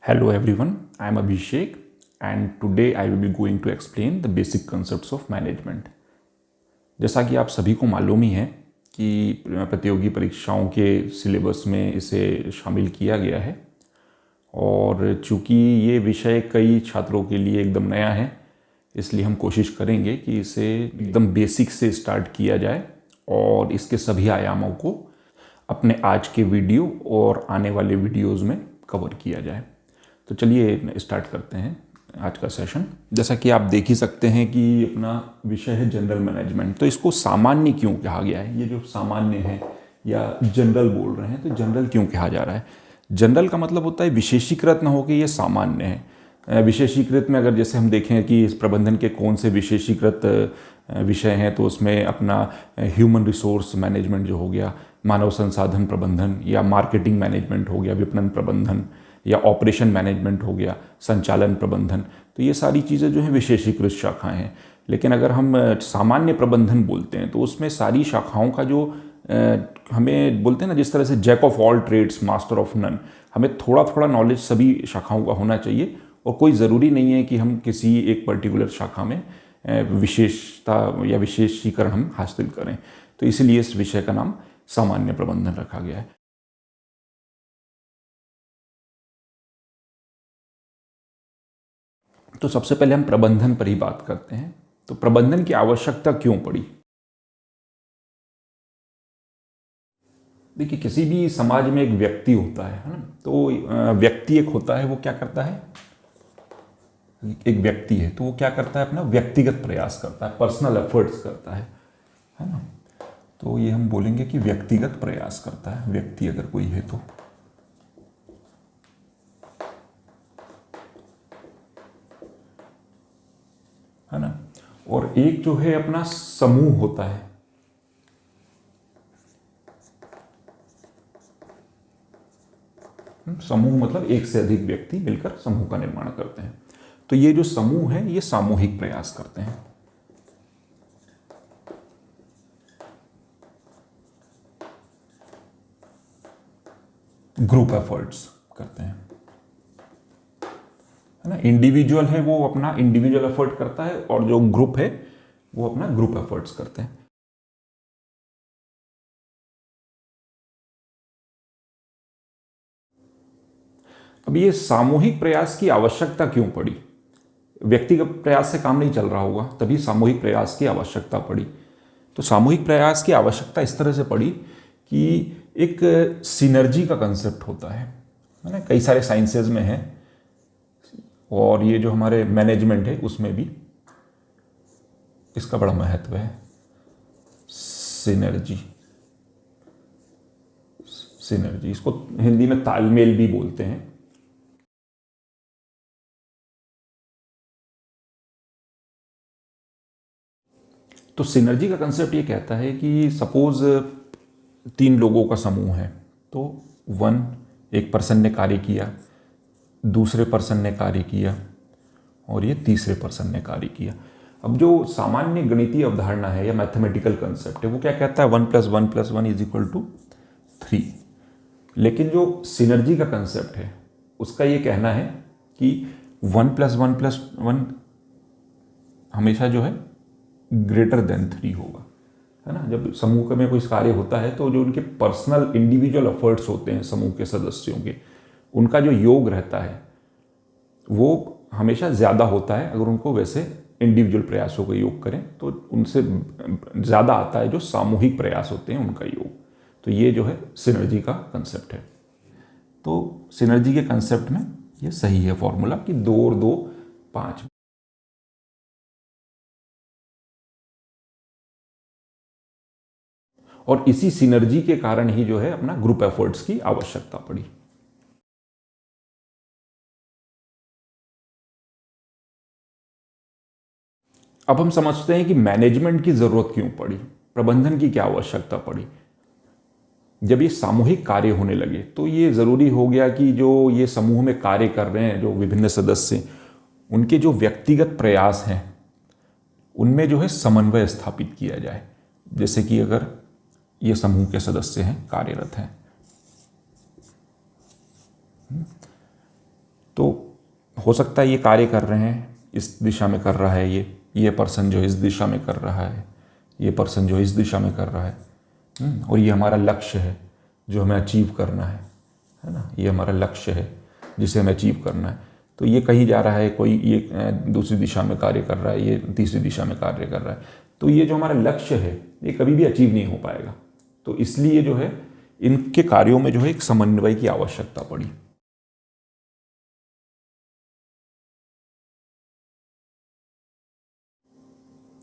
Hello everyone, I am Abhishek and today I will be going to explain the basic concepts of management. जैसा कि आप सभी को मालूम ही है कि प्रतियोगी परीक्षाओं के सिलेबस में इसे शामिल किया गया है और चूंकि ये विषय कई छात्रों के लिए एकदम नया है, इसलिए हम कोशिश करेंगे कि इसे एकदम बेसिक से स्टार्ट किया जाए और इसके सभी आयामों को अपने आज के वीडियो और आने वाले वीडियोज़ में कवर किया जाए। तो चलिए स्टार्ट करते हैं आज का सेशन। जैसा कि आप देख ही सकते हैं कि अपना विषय है जनरल मैनेजमेंट। तो इसको सामान्य क्यों कहा गया है? ये जो सामान्य है या जनरल बोल रहे हैं, तो जनरल क्यों कहा जा रहा है? जनरल का मतलब होता है विशेषीकृत ना होकर ये सामान्य है। विशेषीकृत में अगर जैसे हम देखें कि इस प्रबंधन के कौन से विशेषीकृत विषय हैं, तो उसमें अपना ह्यूमन रिसोर्स मैनेजमेंट जो हो गया, मानव संसाधन प्रबंधन, या मार्केटिंग मैनेजमेंट हो गया, विपणन प्रबंधन, या ऑपरेशन मैनेजमेंट हो गया, संचालन प्रबंधन। तो ये सारी चीज़ें जो हैं विशेषीकृत शाखाएं हैं। लेकिन अगर हम सामान्य प्रबंधन बोलते हैं तो उसमें सारी शाखाओं का जो हमें बोलते हैं ना, जिस तरह से jack of all trades master of none, हमें थोड़ा थोड़ा नॉलेज सभी शाखाओं का होना चाहिए और कोई ज़रूरी नहीं है कि हम किसी एक पर्टिकुलर शाखा में विशेषता या विशेषीकरण हम हासिल करें। तो इसलिए इस विषय का नाम सामान्य प्रबंधन रखा गया है। तो सबसे पहले हम प्रबंधन पर ही बात करते हैं। तो प्रबंधन की आवश्यकता क्यों पड़ी? देखिए, किसी भी समाज में एक व्यक्ति होता है ना, तो व्यक्ति एक होता है, वो क्या करता है? एक व्यक्ति है तो वो क्या करता है? अपना व्यक्तिगत प्रयास करता है, पर्सनल एफर्ट्स करता है ना। तो ये हम बोलेंगे कि व्यक्तिगत प्रयास करता है व्यक्ति, अगर कोई है तो। है ना। और एक जो है अपना समूह होता है, समूह मतलब एक से अधिक व्यक्ति मिलकर समूह का निर्माण करते हैं। तो ये जो समूह है ये सामूहिक प्रयास करते हैं। ग्रुप एफर्ट्स करते हैं, है ना। इंडिविजुअल है वो अपना इंडिविजुअल एफर्ट करता है और जो ग्रुप है वो अपना ग्रुप एफर्ट्स करते हैं। अब ये सामूहिक प्रयास की आवश्यकता क्यों पड़ी? व्यक्तिगत प्रयास से काम नहीं चल रहा होगा, तभी सामूहिक प्रयास की आवश्यकता पड़ी। तो सामूहिक प्रयास की आवश्यकता इस तरह से पड़ी कि एक सिनर्जी का कंसेप्ट होता है ना। कई सारे साइंसेज में है और ये जो हमारे मैनेजमेंट है उसमें भी इसका बड़ा महत्व है। सिनर्जी, सिनर्जी इसको हिंदी में तालमेल भी बोलते हैं। तो सिनर्जी का कंसेप्ट ये कहता है कि सपोज 3 लोगों का समूह है, तो एक पर्सन ने कार्य किया, दूसरे पर्सन ने कार्य किया और ये तीसरे पर्सन ने कार्य किया। अब जो सामान्य गणितीय अवधारणा है या मैथमेटिकल कंसेप्ट है वो क्या कहता है? 1 + 1 + 1 = 3। लेकिन जो सिनर्जी का कंसेप्ट है उसका ये कहना है कि 1 + 1 + 1 हमेशा जो है ग्रेटर देन 3 होगा, है ना। जब समूह में कोई कार्य होता है तो जो उनके पर्सनल इंडिविजुअल एफर्ट्स होते हैं समूह के सदस्यों के, उनका जो योग रहता है वो हमेशा ज़्यादा होता है। अगर उनको वैसे इंडिविजुअल प्रयासों का योग करें तो उनसे ज़्यादा आता है जो सामूहिक प्रयास होते हैं उनका योग। तो ये जो है सिनर्जी का कंसेप्ट है। तो सिनर्जी के कंसेप्ट में ये सही है फॉर्मूला कि 2 और 2 5। और इसी सिनर्जी के कारण ही जो है अपना ग्रुप एफर्ट्स की आवश्यकता पड़ी। अब हम समझते हैं कि मैनेजमेंट की जरूरत क्यों पड़ी, प्रबंधन की क्या आवश्यकता पड़ी। जब ये सामूहिक कार्य होने लगे तो ये जरूरी हो गया कि जो ये समूह में कार्य कर रहे हैं जो विभिन्न सदस्य, उनके जो व्यक्तिगत प्रयास हैं उनमें जो है समन्वय स्थापित किया जाए। जैसे कि अगर ये समूह के सदस्य हैं, कार्यरत हैं, तो हो सकता है ये कार्य कर रहे हैं, इस दिशा में कर रहा है, ये पर्सन जो इस दिशा में कर रहा है, ये पर्सन जो इस दिशा में कर रहा है, और ये हमारा लक्ष्य है जो हमें अचीव करना है ना, ये हमारा लक्ष्य है जिसे हमें अचीव करना है। तो ये कहीं जा रहा है, कोई ये दूसरी दिशा में कार्य कर रहा है, ये तीसरी दिशा में कार्य कर रहा है, तो ये जो हमारा लक्ष्य है ये कभी भी अचीव नहीं हो पाएगा। तो इसलिए जो है इनके कार्यों में जो है एक समन्वय की आवश्यकता पड़ी।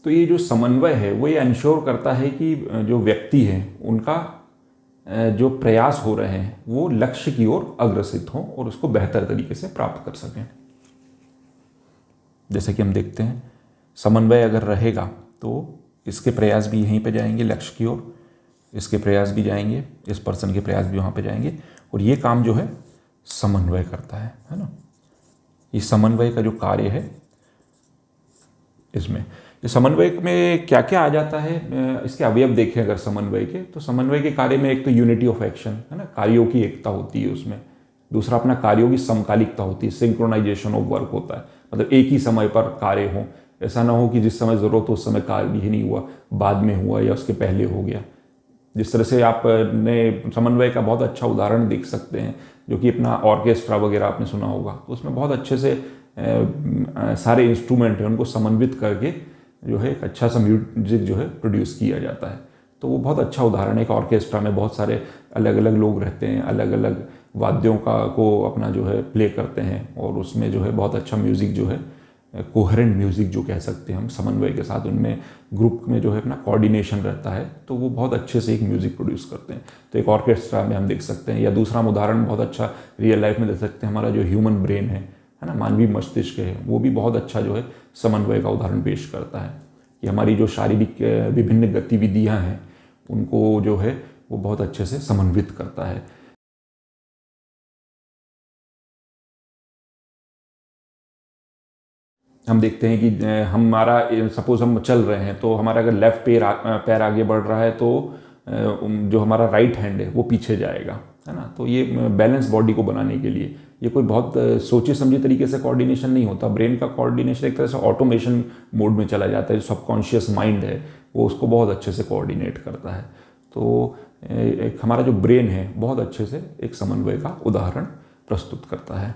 तो ये जो समन्वय है वो ये इंश्योर करता है कि जो व्यक्ति है उनका जो प्रयास हो रहे हैं वो लक्ष्य की ओर अग्रसित हों और उसको बेहतर तरीके से प्राप्त कर सकें। जैसे कि हम देखते हैं, समन्वय अगर रहेगा तो इसके प्रयास भी यहीं पे जाएंगे लक्ष्य की ओर, इसके प्रयास भी जाएंगे, इस पर्सन के प्रयास भी वहाँ पे जाएंगे, और ये काम जो है समन्वय करता है ना। ये समन्वय का जो कार्य है, इसमें समन्वय में क्या क्या आ जाता है, इसके अवयव देखें अगर समन्वय के, तो समन्वय के कार्य में एक तो यूनिटी ऑफ एक्शन है ना, कार्यों की एकता होती है उसमें। दूसरा अपना कार्यों की समकालिकता होती है, सिंक्रोनाइजेशन ऑफ वर्क होता है, मतलब एक ही समय पर कार्य हो, ऐसा ना हो कि जिस समय ज़रूरत हो उस समय कार्य ही नहीं हुआ, बाद में हुआ या उसके पहले हो गया। जिस तरह से आपने समन्वय का बहुत अच्छा उदाहरण देख सकते हैं, जो कि अपना ऑर्केस्ट्रा वगैरह आपने सुना होगा, तो उसमें बहुत अच्छे से सारे इंस्ट्रूमेंट हैं उनको समन्वित करके जो है एक अच्छा सा म्यूजिक जो है प्रोड्यूस किया जाता है। तो वो बहुत अच्छा उदाहरण है। एक ऑर्केस्ट्रा में बहुत सारे अलग अलग लोग रहते हैं, अलग अलग वाद्यों को अपना जो है प्ले करते हैं, और उसमें जो है बहुत अच्छा म्यूज़िक जो है, कोहेरेंट म्यूज़िक जो कह सकते हैं हम, समन्वय के साथ उनमें ग्रुप में जो है अपना कोऑर्डिनेशन रहता है, तो वो बहुत अच्छे से एक म्यूज़िक प्रोड्यूस करते हैं। तो एक ऑर्केस्ट्रा में हम देख सकते हैं, या दूसरा हम उदाहरण बहुत अच्छा रियल लाइफ में देख सकते हैं, हमारा जो ह्यूमन ब्रेन है ना, मानवीय मस्तिष्क है, वो भी बहुत अच्छा जो है समन्वय का उदाहरण पेश करता है कि हमारी जो शारीरिक विभिन्न गतिविधियां हैं उनको जो है वो बहुत अच्छे से समन्वित करता है। हम देखते हैं कि हमारा सपोज हम चल रहे हैं, तो हमारा अगर लेफ्ट पैर आगे बढ़ रहा है तो जो हमारा राइट हैंड है वो पीछे जाएगा, है ना। तो ये बैलेंस बॉडी को बनाने के लिए ये कोई बहुत सोचे समझे तरीके से कोऑर्डिनेशन नहीं होता। ब्रेन का कोऑर्डिनेशन एक तरह से ऑटोमेशन मोड में चला जाता है। जो सबकॉन्शियस माइंड है वो उसको बहुत अच्छे से कोऑर्डिनेट करता है। तो एक हमारा जो ब्रेन है बहुत अच्छे से एक समन्वय का उदाहरण प्रस्तुत करता है।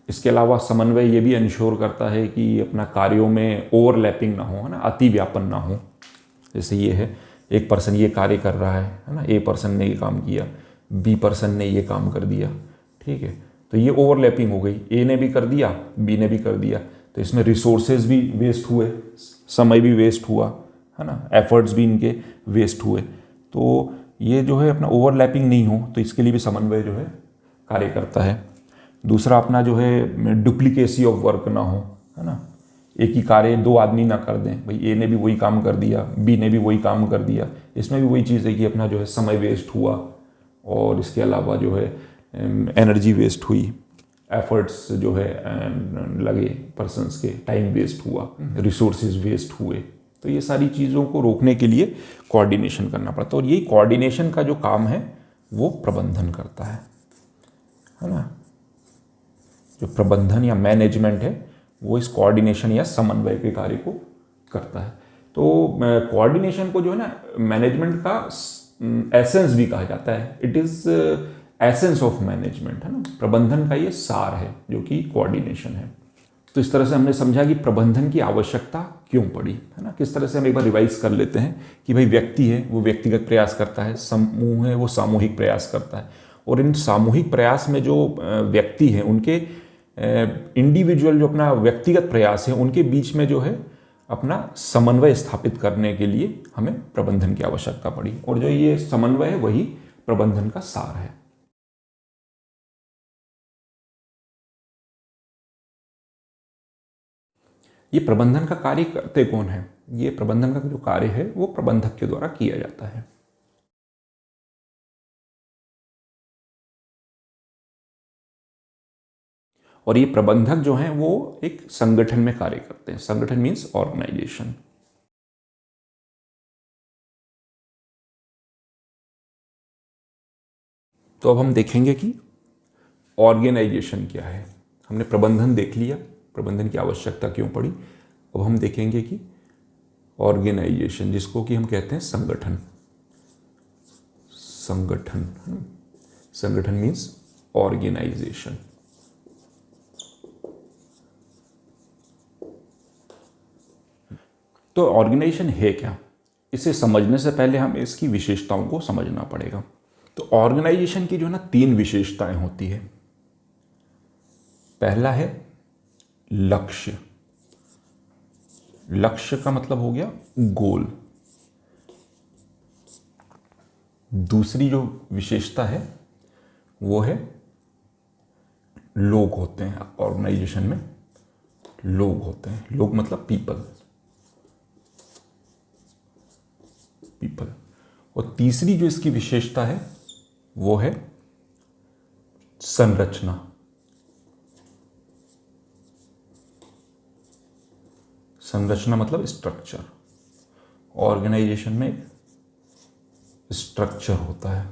इसके अलावा समन्वय ये भी इंश्योर करता है कि अपना कार्यों में ओवरलैपिंग ना हो, है ना, अति व्यापन ना हो। जैसे ये है, एक पर्सन ये कार्य कर रहा है ना, ए पर्सन ने ये काम किया, बी पर्सन ने ये काम कर दिया, ठीक है, तो ये ओवरलैपिंग हो गई, ए ने भी कर दिया, बी ने भी कर दिया, तो इसमें रिसोर्सेज भी वेस्ट हुए, समय भी वेस्ट हुआ, है ना, एफर्ट्स भी इनके वेस्ट हुए। तो ये जो है अपना ओवरलैपिंग नहीं हो, तो इसके लिए भी समन्वय जो है कार्य करता है। दूसरा अपना जो है डुप्लीकेसी ऑफ वर्क ना हो, है ना, एक ही कार्य दो आदमी ना कर दें, भाई ए ने भी वही काम कर दिया, बी ने भी वही काम कर दिया, इसमें भी वही चीज़ है कि अपना जो है समय वेस्ट हुआ, और इसके अलावा जो है एनर्जी वेस्ट हुई, एफर्ट्स जो है लगे पर्सन्स के, टाइम वेस्ट हुआ, रिसोर्सेज वेस्ट हुए। तो ये सारी चीज़ों को रोकने के लिए कोऑर्डिनेशन करना पड़ता है, और यही कोऑर्डिनेशन का जो काम है वो प्रबंधन करता है ना। जो प्रबंधन या मैनेजमेंट है वो इस कोऑर्डिनेशन या समन्वय के कार्य को करता है। तो कोऑर्डिनेशन को जो है ना मैनेजमेंट का एसेंस भी कहा जाता है। It is essence of management, है ना, प्रबंधन का ये सार है जो कि कोऑर्डिनेशन है। तो इस तरह से हमने समझा कि प्रबंधन की आवश्यकता क्यों पड़ी, है ना। किस तरह से हम एक बार रिवाइज कर लेते हैं कि भाई व्यक्ति है वो व्यक्तिगत प्रयास करता है, समूह है वो सामूहिक प्रयास करता है, और इन सामूहिक प्रयास में जो व्यक्ति हैं उनके इंडिविजुअल जो अपना व्यक्तिगत प्रयास है उनके बीच में जो है अपना समन्वय स्थापित करने के लिए हमें प्रबंधन की आवश्यकता पड़ी, और जो ये समन्वय है वही प्रबंधन का सार है। ये प्रबंधन का कार्य करते कौन है? ये प्रबंधन का जो कार्य है वो प्रबंधक के द्वारा किया जाता है। और ये प्रबंधक जो हैं वो एक संगठन में कार्य करते हैं। संगठन मीन्स ऑर्गेनाइजेशन। तो अब हम देखेंगे कि ऑर्गेनाइजेशन क्या है। हमने प्रबंधन देख लिया, प्रबंधन की आवश्यकता क्यों पड़ी। अब हम देखेंगे कि ऑर्गेनाइजेशन, जिसको कि हम कहते हैं संगठन। संगठन मीन्स ऑर्गेनाइजेशन। तो ऑर्गेनाइजेशन है क्या, इसे समझने से पहले हमें इसकी विशेषताओं को समझना पड़ेगा। तो ऑर्गेनाइजेशन की जो है ना 3 विशेषताएं होती है। पहला है लक्ष्य। लक्ष्य का मतलब हो गया गोल। दूसरी जो विशेषता है वो है लोग होते हैं। ऑर्गेनाइजेशन में लोग होते हैं, लोग मतलब पीपल। और तीसरी जो इसकी विशेषता है वो है संरचना। संरचना मतलब स्ट्रक्चर। ऑर्गेनाइजेशन में एक स्ट्रक्चर होता है।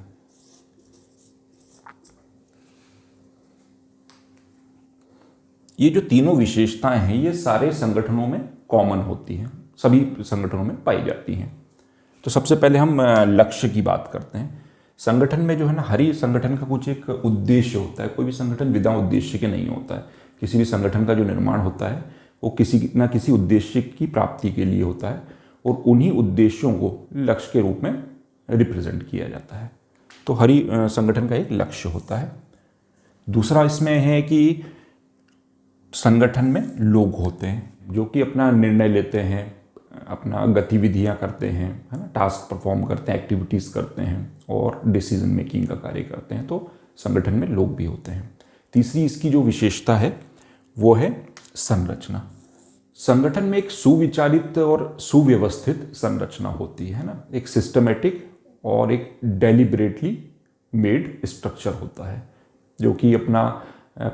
ये जो तीनों विशेषताएं हैं ये सारे संगठनों में कॉमन होती हैं, सभी संगठनों में पाई जाती हैं। तो सबसे पहले हम लक्ष्य की बात करते हैं। संगठन में जो है ना, हर ही संगठन का कुछ एक उद्देश्य होता है। कोई भी संगठन बिना उद्देश्य के नहीं होता है। किसी भी संगठन का जो निर्माण होता है वो किसी ना किसी उद्देश्य की प्राप्ति के लिए होता है, और उन्हीं उद्देश्यों को लक्ष्य के रूप में रिप्रेजेंट किया जाता है। तो हर ही संगठन का एक लक्ष्य होता है। दूसरा इसमें है कि संगठन में लोग होते हैं जो कि अपना निर्णय लेते हैं, अपना गतिविधियां करते हैं, है ना, टास्क परफॉर्म करते हैं, एक्टिविटीज़ करते हैं और डिसीजन मेकिंग का कार्य करते हैं। तो संगठन में लोग भी होते हैं। तीसरी इसकी जो विशेषता है वो है संरचना। संगठन में एक सुविचारित और सुव्यवस्थित संरचना होती है ना, एक सिस्टमेटिक और एक डेलिबरेटली मेड स्ट्रक्चर होता है जो कि अपना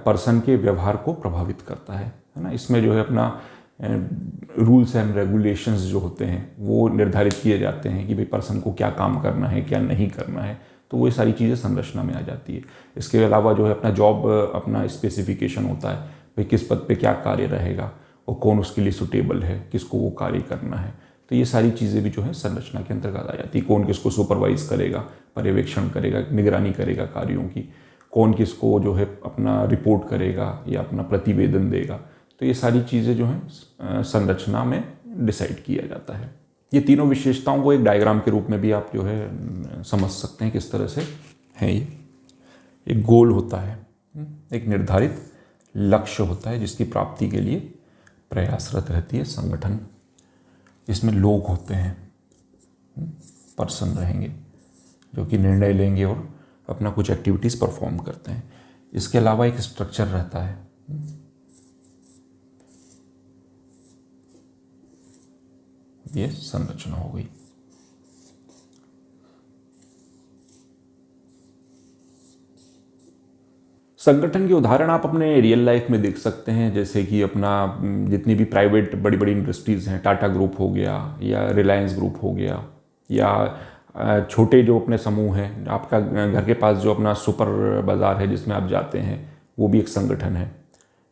पर्सन के व्यवहार को प्रभावित करता है ना। इसमें जो है अपना रूल्स एंड रेगुलेशंस जो होते हैं वो निर्धारित किए जाते हैं कि भाई पर्सन को क्या काम करना है, क्या नहीं करना है। तो वो सारी चीज़ें संरचना में आ जाती है। इसके अलावा जो है अपना जॉब, अपना स्पेसिफिकेशन होता है, भाई किस पद पे क्या कार्य रहेगा और कौन उसके लिए सुटेबल है, किसको वो कार्य करना है। तो ये सारी चीज़ें भी जो है संरचना के अंतर्गत आ जाती है। कौन किसको सुपरवाइज करेगा, पर्यवेक्षण करेगा, निगरानी करेगा कार्यों की, कौन किसको जो है अपना रिपोर्ट करेगा या अपना प्रतिवेदन देगा। तो ये सारी चीज़ें जो हैं संरचना में डिसाइड किया जाता है। ये तीनों विशेषताओं को एक डायग्राम के रूप में भी आप जो है समझ सकते हैं किस तरह से है। ये एक गोल होता है, एक निर्धारित लक्ष्य होता है जिसकी प्राप्ति के लिए प्रयासरत रहती है संगठन। इसमें लोग होते हैं, पर्सन रहेंगे जो कि निर्णय लेंगे और अपना कुछ एक्टिविटीज़ परफॉर्म करते हैं। इसके अलावा एक स्ट्रक्चर रहता है। ये संरचना हो गई। संगठन के उदाहरण आप अपने रियल लाइफ में देख सकते हैं, जैसे कि अपना जितनी भी प्राइवेट बड़ी बड़ी इंडस्ट्रीज़ हैं, टाटा ग्रुप हो गया या रिलायंस ग्रुप हो गया, या छोटे जो अपने समूह हैं, आपका घर के पास जो अपना सुपर बाज़ार है जिसमें आप जाते हैं वो भी एक संगठन है।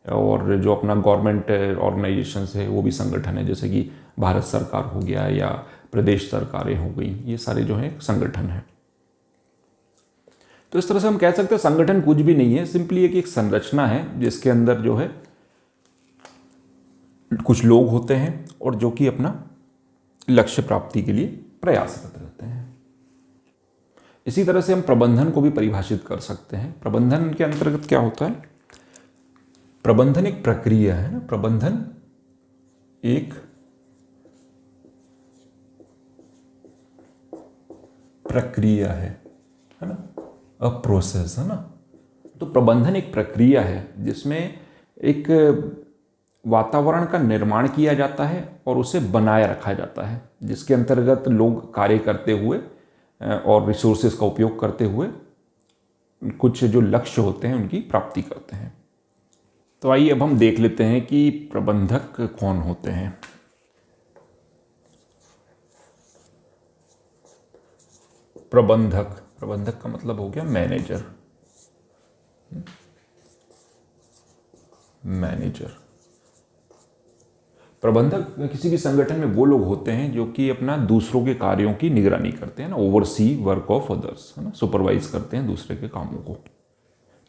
और जो अपना गवर्नमेंट ऑर्गेनाइजेशंस है वो भी संगठन है, जैसे कि भारत सरकार हो गया या प्रदेश सरकारें हो गई, ये सारे जो है संगठन है। तो इस तरह से हम कह सकते हैं संगठन कुछ भी नहीं है, सिंपली एक संरचना है जिसके अंदर जो है कुछ लोग होते हैं और जो कि अपना लक्ष्य प्राप्ति के लिए प्रयासरत रहते हैं। इसी तरह से हम प्रबंधन को भी परिभाषित कर सकते हैं। प्रबंधन के अंतर्गत क्या होता है? प्रबंधन एक प्रक्रिया है ना, प्रबंधन एक प्रक्रिया है ना, अ प्रोसेस है ना। तो प्रबंधन एक प्रक्रिया है जिसमें एक वातावरण का निर्माण किया जाता है और उसे बनाए रखा जाता है, जिसके अंतर्गत लोग कार्य करते हुए और रिसोर्सेज का उपयोग करते हुए कुछ जो लक्ष्य होते हैं उनकी प्राप्ति करते हैं। तो आइए अब हम देख लेते हैं कि प्रबंधक कौन होते हैं। प्रबंधक का मतलब हो गया मैनेजर। मैनेजर। प्रबंधक किसी भी संगठन में वो लोग होते हैं जो कि अपना दूसरों के कार्यों की निगरानी करते हैं ना, ओवरसी वर्क ऑफ अदर्स, है ना, सुपरवाइज करते हैं दूसरे के कामों को।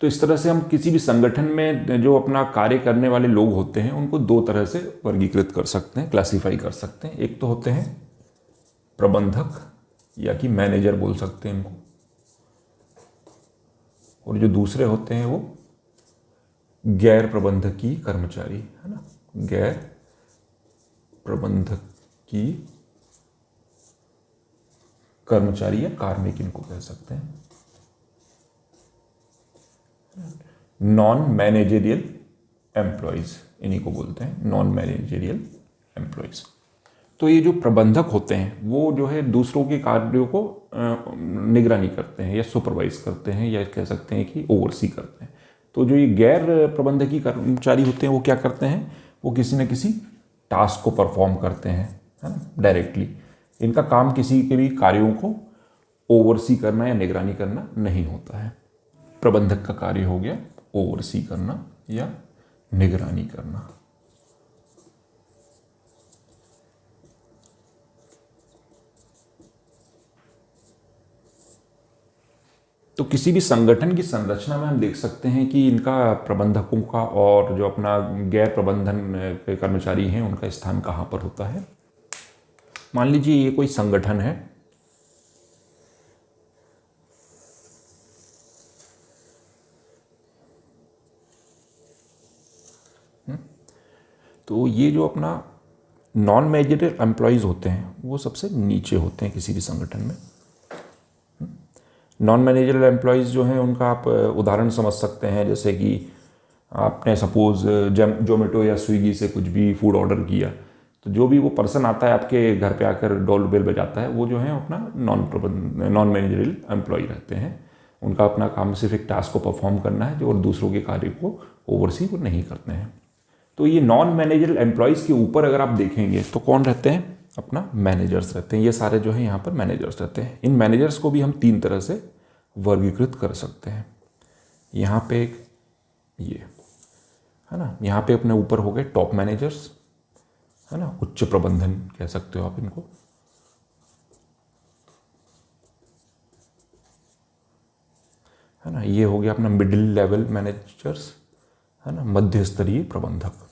तो इस तरह से हम किसी भी संगठन में जो अपना कार्य करने वाले लोग होते हैं उनको दो तरह से वर्गीकृत कर सकते हैं, क्लासीफाई कर सकते हैं। एक तो होते हैं प्रबंधक या कि मैनेजर बोल सकते हैं इनको, और जो दूसरे होते हैं वो गैर प्रबंधकीय कर्मचारी, है ना, गैर प्रबंधकीय कर्मचारी या कार्मिक इनको कह सकते हैं। नॉन मैनेजरियल एम्प्लॉयज इन्हीं को बोलते हैं, नॉन मैनेजरियल एम्प्लॉयज। तो ये जो प्रबंधक होते हैं वो जो है दूसरों के कार्यों को निगरानी करते हैं या सुपरवाइज करते हैं या कह सकते हैं कि ओवरसी करते हैं। तो जो ये गैर प्रबंधकीय कर्मचारी होते हैं वो क्या करते हैं, वो किसी न किसी टास्क को परफॉर्म करते हैं, है ना, डायरेक्टली। इनका काम किसी के भी कार्यों को ओवरसी करना या निगरानी करना नहीं होता है। प्रबंधक का कार्य हो गया ओवरसी करना या निगरानी करना। तो किसी भी संगठन की संरचना में हम देख सकते हैं कि इनका प्रबंधकों का और जो अपना गैर प्रबंधन के कर्मचारी हैं उनका स्थान कहाँ पर होता है। मान लीजिए ये कोई संगठन है, तो ये जो अपना नॉन मैनेजरियल एम्प्लॉयज़ होते हैं वो सबसे नीचे होते हैं किसी भी संगठन में। नॉन मैनेजरियल एम्प्लॉयज़ जो हैं उनका आप उदाहरण समझ सकते हैं, जैसे कि आपने सपोज़ जोमेटो या स्विगी से कुछ भी फूड ऑर्डर किया, तो जो भी वो पर्सन आता है आपके घर पे आकर डोर बेल बजाता है, वो जो है अपना नॉन मैनेजरियल एम्प्लॉय रहते हैं। उनका अपना काम सिर्फ एक टास्क को परफॉर्म करना है, जो और दूसरों के कार्य को ओवरसी वो नहीं करते हैं। तो ये नॉन मैनेजरियल एम्प्लॉयज़ के ऊपर अगर आप देखेंगे तो कौन रहते हैं, अपना मैनेजर्स रहते हैं। ये सारे जो है यहाँ पर मैनेजर्स रहते हैं। इन मैनेजर्स को भी हम तीन तरह से वर्गीकृत कर सकते हैं। यहाँ पे एक ये है ना, यहाँ पे अपने ऊपर हो गए टॉप मैनेजर्स, है ना, उच्च प्रबंधन कह सकते हो आप इनको। है ना, ये हो गया अपना मिडिल लेवल मैनेजर्स, है ना, मध्य स्तरीय प्रबंधक।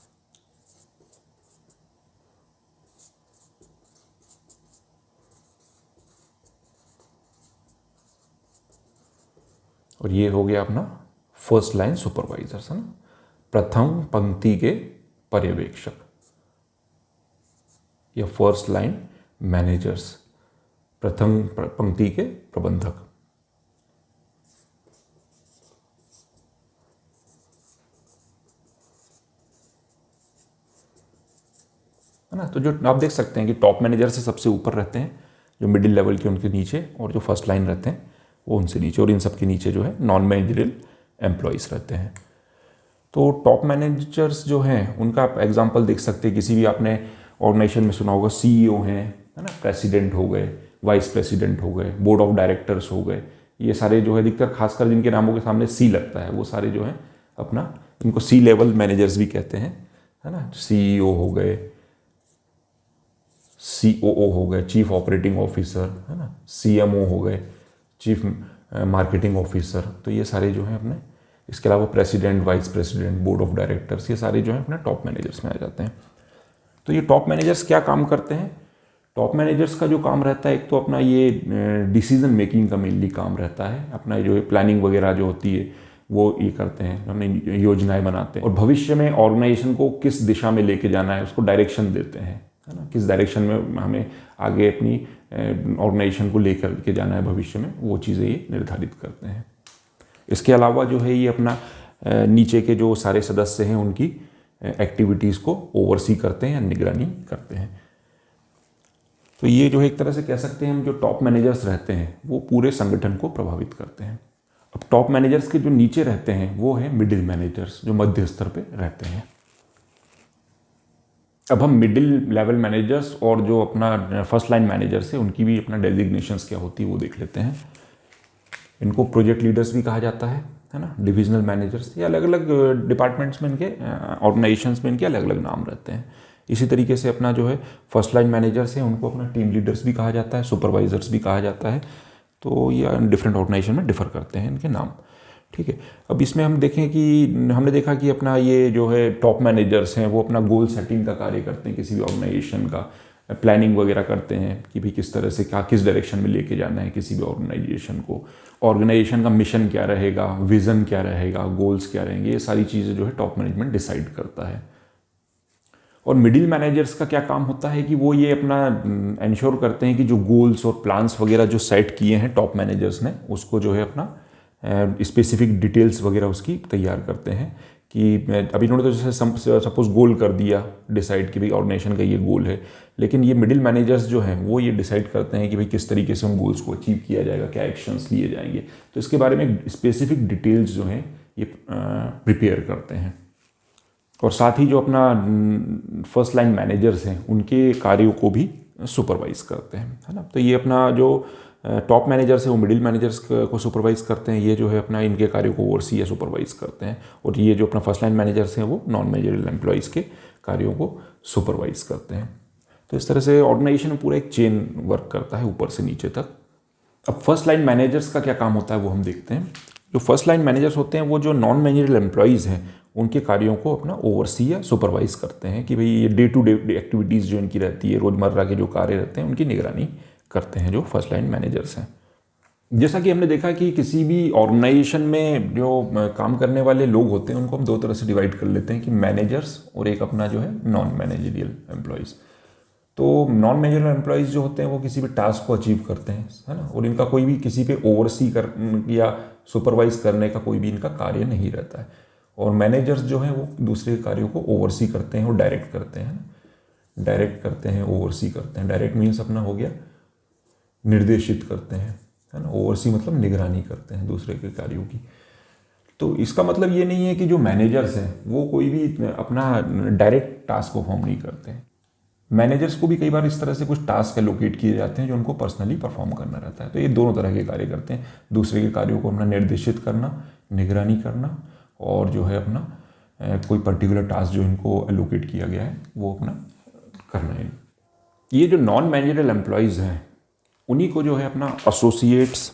और ये हो गया अपना फर्स्ट लाइन सुपरवाइजर्स, है ना, प्रथम पंक्ति के पर्यवेक्षक या फर्स्ट लाइन मैनेजर्स, प्रथम पंक्ति के प्रबंधक। है ना, तो जो आप देख सकते हैं कि टॉप मैनेजर से सबसे ऊपर रहते हैं, जो मिडिल लेवल के उनके नीचे, और जो फर्स्ट लाइन रहते हैं वो उनसे नीचे, और इन सब के नीचे जो है नॉन मैनेजरियल एम्प्लॉयज़ रहते हैं। तो टॉप मैनेजर्स जो हैं उनका आप एग्जांपल देख सकते हैं, किसी भी आपने ऑर्गेनाइजेशन में सुना होगा सीईओ हैं, है ना, प्रेसिडेंट हो गए, वाइस प्रेसिडेंट हो गए, बोर्ड ऑफ डायरेक्टर्स हो गए। ये सारे जो है अधिकतर खासकर जिनके नामों के सामने सी लगता है वो सारे जो हैं अपना, इनको सी लेवल मैनेजर्स भी कहते हैं, है ना। सीईओ हो गए, सीओओ हो गए, चीफ ऑपरेटिंग ऑफिसर, है ना, सीएमओ हो गए, चीफ मार्केटिंग ऑफिसर। तो ये सारे जो हैं अपने, इसके अलावा president, vice president, board of directors, ये सारे जो हैं अपने टॉप मैनेजर्स में आ जाते हैं। तो ये टॉप मैनेजर्स क्या काम करते हैं, टॉप मैनेजर्स का जो काम रहता है, एक तो अपना ये डिसीजन मेकिंग का मेनली काम रहता है, अपना जो प्लानिंग वगैरह जो होती है वो ये करते हैं, हमने योजनाएं बनाते हैं और भविष्य में ऑर्गेनाइजेशन को किस दिशा में लेके जाना है उसको डायरेक्शन देते हैं, है ना, किस डायरेक्शन में हमें आगे अपनी ऑर्गेनाइजेशन को लेकर के जाना है भविष्य में, वो चीज़ें ये निर्धारित करते हैं। इसके अलावा जो है ये अपना नीचे के जो सारे सदस्य हैं उनकी एक्टिविटीज़ को ओवरसी करते हैं या निगरानी करते हैं। तो ये जो है एक तरह से कह सकते हैं हम, जो टॉप मैनेजर्स रहते हैं वो पूरे संगठन को प्रभावित करते हैं। अब टॉप मैनेजर्स के जो नीचे रहते हैं वो है मिडिल मैनेजर्स, जो मध्य स्तर पे रहते हैं। अब हम मिडिल लेवल मैनेजर्स और जो अपना फर्स्ट लाइन मैनेजर्स है उनकी भी अपना डेजिग्नेशंस क्या होती है वो देख लेते हैं। इनको प्रोजेक्ट लीडर्स भी कहा जाता है ना, डिविजनल मैनेजर्स। ये अलग अलग डिपार्टमेंट्स में इनके, ऑर्गेनाइजेशंस में इनके अलग अलग नाम रहते हैं। इसी तरीके से अपना जो है फर्स्ट लाइन मैनेजर्स हैं, उनको अपना टीम लीडर्स भी कहा जाता है, सुपरवाइजर्स भी कहा जाता है। तो ये डिफरेंट ऑर्गेनाइजेशन में डिफर करते हैं इनके नाम, ठीक है। अब इसमें हम देखें कि हमने देखा कि अपना ये जो है टॉप मैनेजर्स हैं वो अपना गोल सेटिंग का कार्य करते हैं, किसी भी ऑर्गेनाइजेशन का प्लानिंग वगैरह करते हैं कि भाई किस तरह से क्या, किस डायरेक्शन में लेके जाना है किसी भी ऑर्गेनाइजेशन को, ऑर्गेनाइजेशन का मिशन क्या रहेगा, विजन क्या रहेगा, गोल्स क्या रहेंगे, ये सारी चीज़ें जो है टॉप मैनेजमेंट डिसाइड करता है। और मिडिल मैनेजर्स का क्या काम होता है कि वो ये अपना इंश्योर करते हैं कि जो गोल्स और प्लान्स वगैरह जो सेट किए हैं टॉप मैनेजर्स ने, उसको जो है अपना स्पेसिफिक डिटेल्स वगैरह उसकी तैयार करते हैं कि अभी इन्होंने तो जैसे सपोज गोल कर दिया डिसाइड कि भाई ऑर्गेनाइजेशन का ये गोल है, लेकिन ये मिडिल मैनेजर्स जो हैं वो ये डिसाइड करते हैं कि भाई किस तरीके से उन गोल्स को अचीव किया जाएगा, क्या एक्शंस लिए जाएंगे। तो इसके बारे में स्पेसिफिक डिटेल्स जो हैं ये प्रिपेयर करते हैं। और साथ ही जो अपना फर्स्ट लाइन मैनेजर्स हैं उनके कार्यों को भी सुपरवाइज करते हैं, है ना। तो ये अपना जो टॉप मैनेजर्स है वो मिडिल मैनेजर्स को सुपरवाइज करते हैं, ये जो है अपना इनके कार्यों को ओवरसी या सुपरवाइज करते हैं। और ये जो अपना फर्स्ट लाइन मैनेजर्स हैं वो नॉन मैनेजरियल एम्प्लॉइज़ के कार्यों को सुपरवाइज करते हैं। तो इस तरह से ऑर्गेनाइजेशन में पूरा एक चेन वर्क करता है ऊपर से नीचे तक। अब फर्स्ट लाइन मैनेजर्स का क्या काम होता है वो हम देखते हैं। जो फर्स्ट लाइन मैनेजर्स होते हैं वो जो नॉन मैनेजरियल एम्प्लॉइज़ हैं उनके कार्यों को अपना ओवरसी या सुपरवाइज करते हैं कि भाई ये डे टू डे एक्टिविटीज़ जो इनकी रहती है, रोज़मर्रा के जो कार्य रहते हैं उनकी निगरानी करते हैं जो फर्स्ट लाइन मैनेजर्स हैं। जैसा कि हमने देखा कि किसी भी ऑर्गेनाइजेशन में जो काम करने वाले लोग होते हैं उनको हम दो तरह से डिवाइड कर लेते हैं कि मैनेजर्स और एक अपना जो है नॉन मैनेजरियल एम्प्लॉइज़। तो नॉन मैनेजरियल एम्प्लॉइज़ जो होते हैं वो किसी भी टास्क को अचीव करते हैं, है ना, और इनका कोई भी किसी पे ओवरसी कर या सुपरवाइज करने का कोई भी इनका कार्य नहीं रहता है। और मैनेजर्स जो हैं वो दूसरे कार्यों को ओवरसी करते हैं और डायरेक्ट करते हैं, डायरेक्ट करते हैं, ओवरसी करते हैं। डायरेक्ट मीन्स अपना हो गया निर्देशित करते हैं, है ना, ओवरसी मतलब निगरानी करते हैं दूसरे के कार्यों की। तो इसका मतलब ये नहीं है कि जो मैनेजर्स हैं वो कोई भी अपना डायरेक्ट टास्क परफॉर्म नहीं करते हैं। मैनेजर्स को भी कई बार इस तरह से कुछ टास्क एलोकेट किए जाते हैं जो उनको पर्सनली परफॉर्म करना रहता है। तो ये दोनों तरह के कार्य करते हैं, दूसरे के कार्यों को अपना निर्देशित करना, निगरानी करना, और जो है अपना कोई पर्टिकुलर टास्क जो इनको एलोकेट किया गया है वो अपना करना है। ये जो नॉन मैनेजरियल एम्प्लॉइज़ हैं उन्हीं को जो है अपना एसोसिएट्स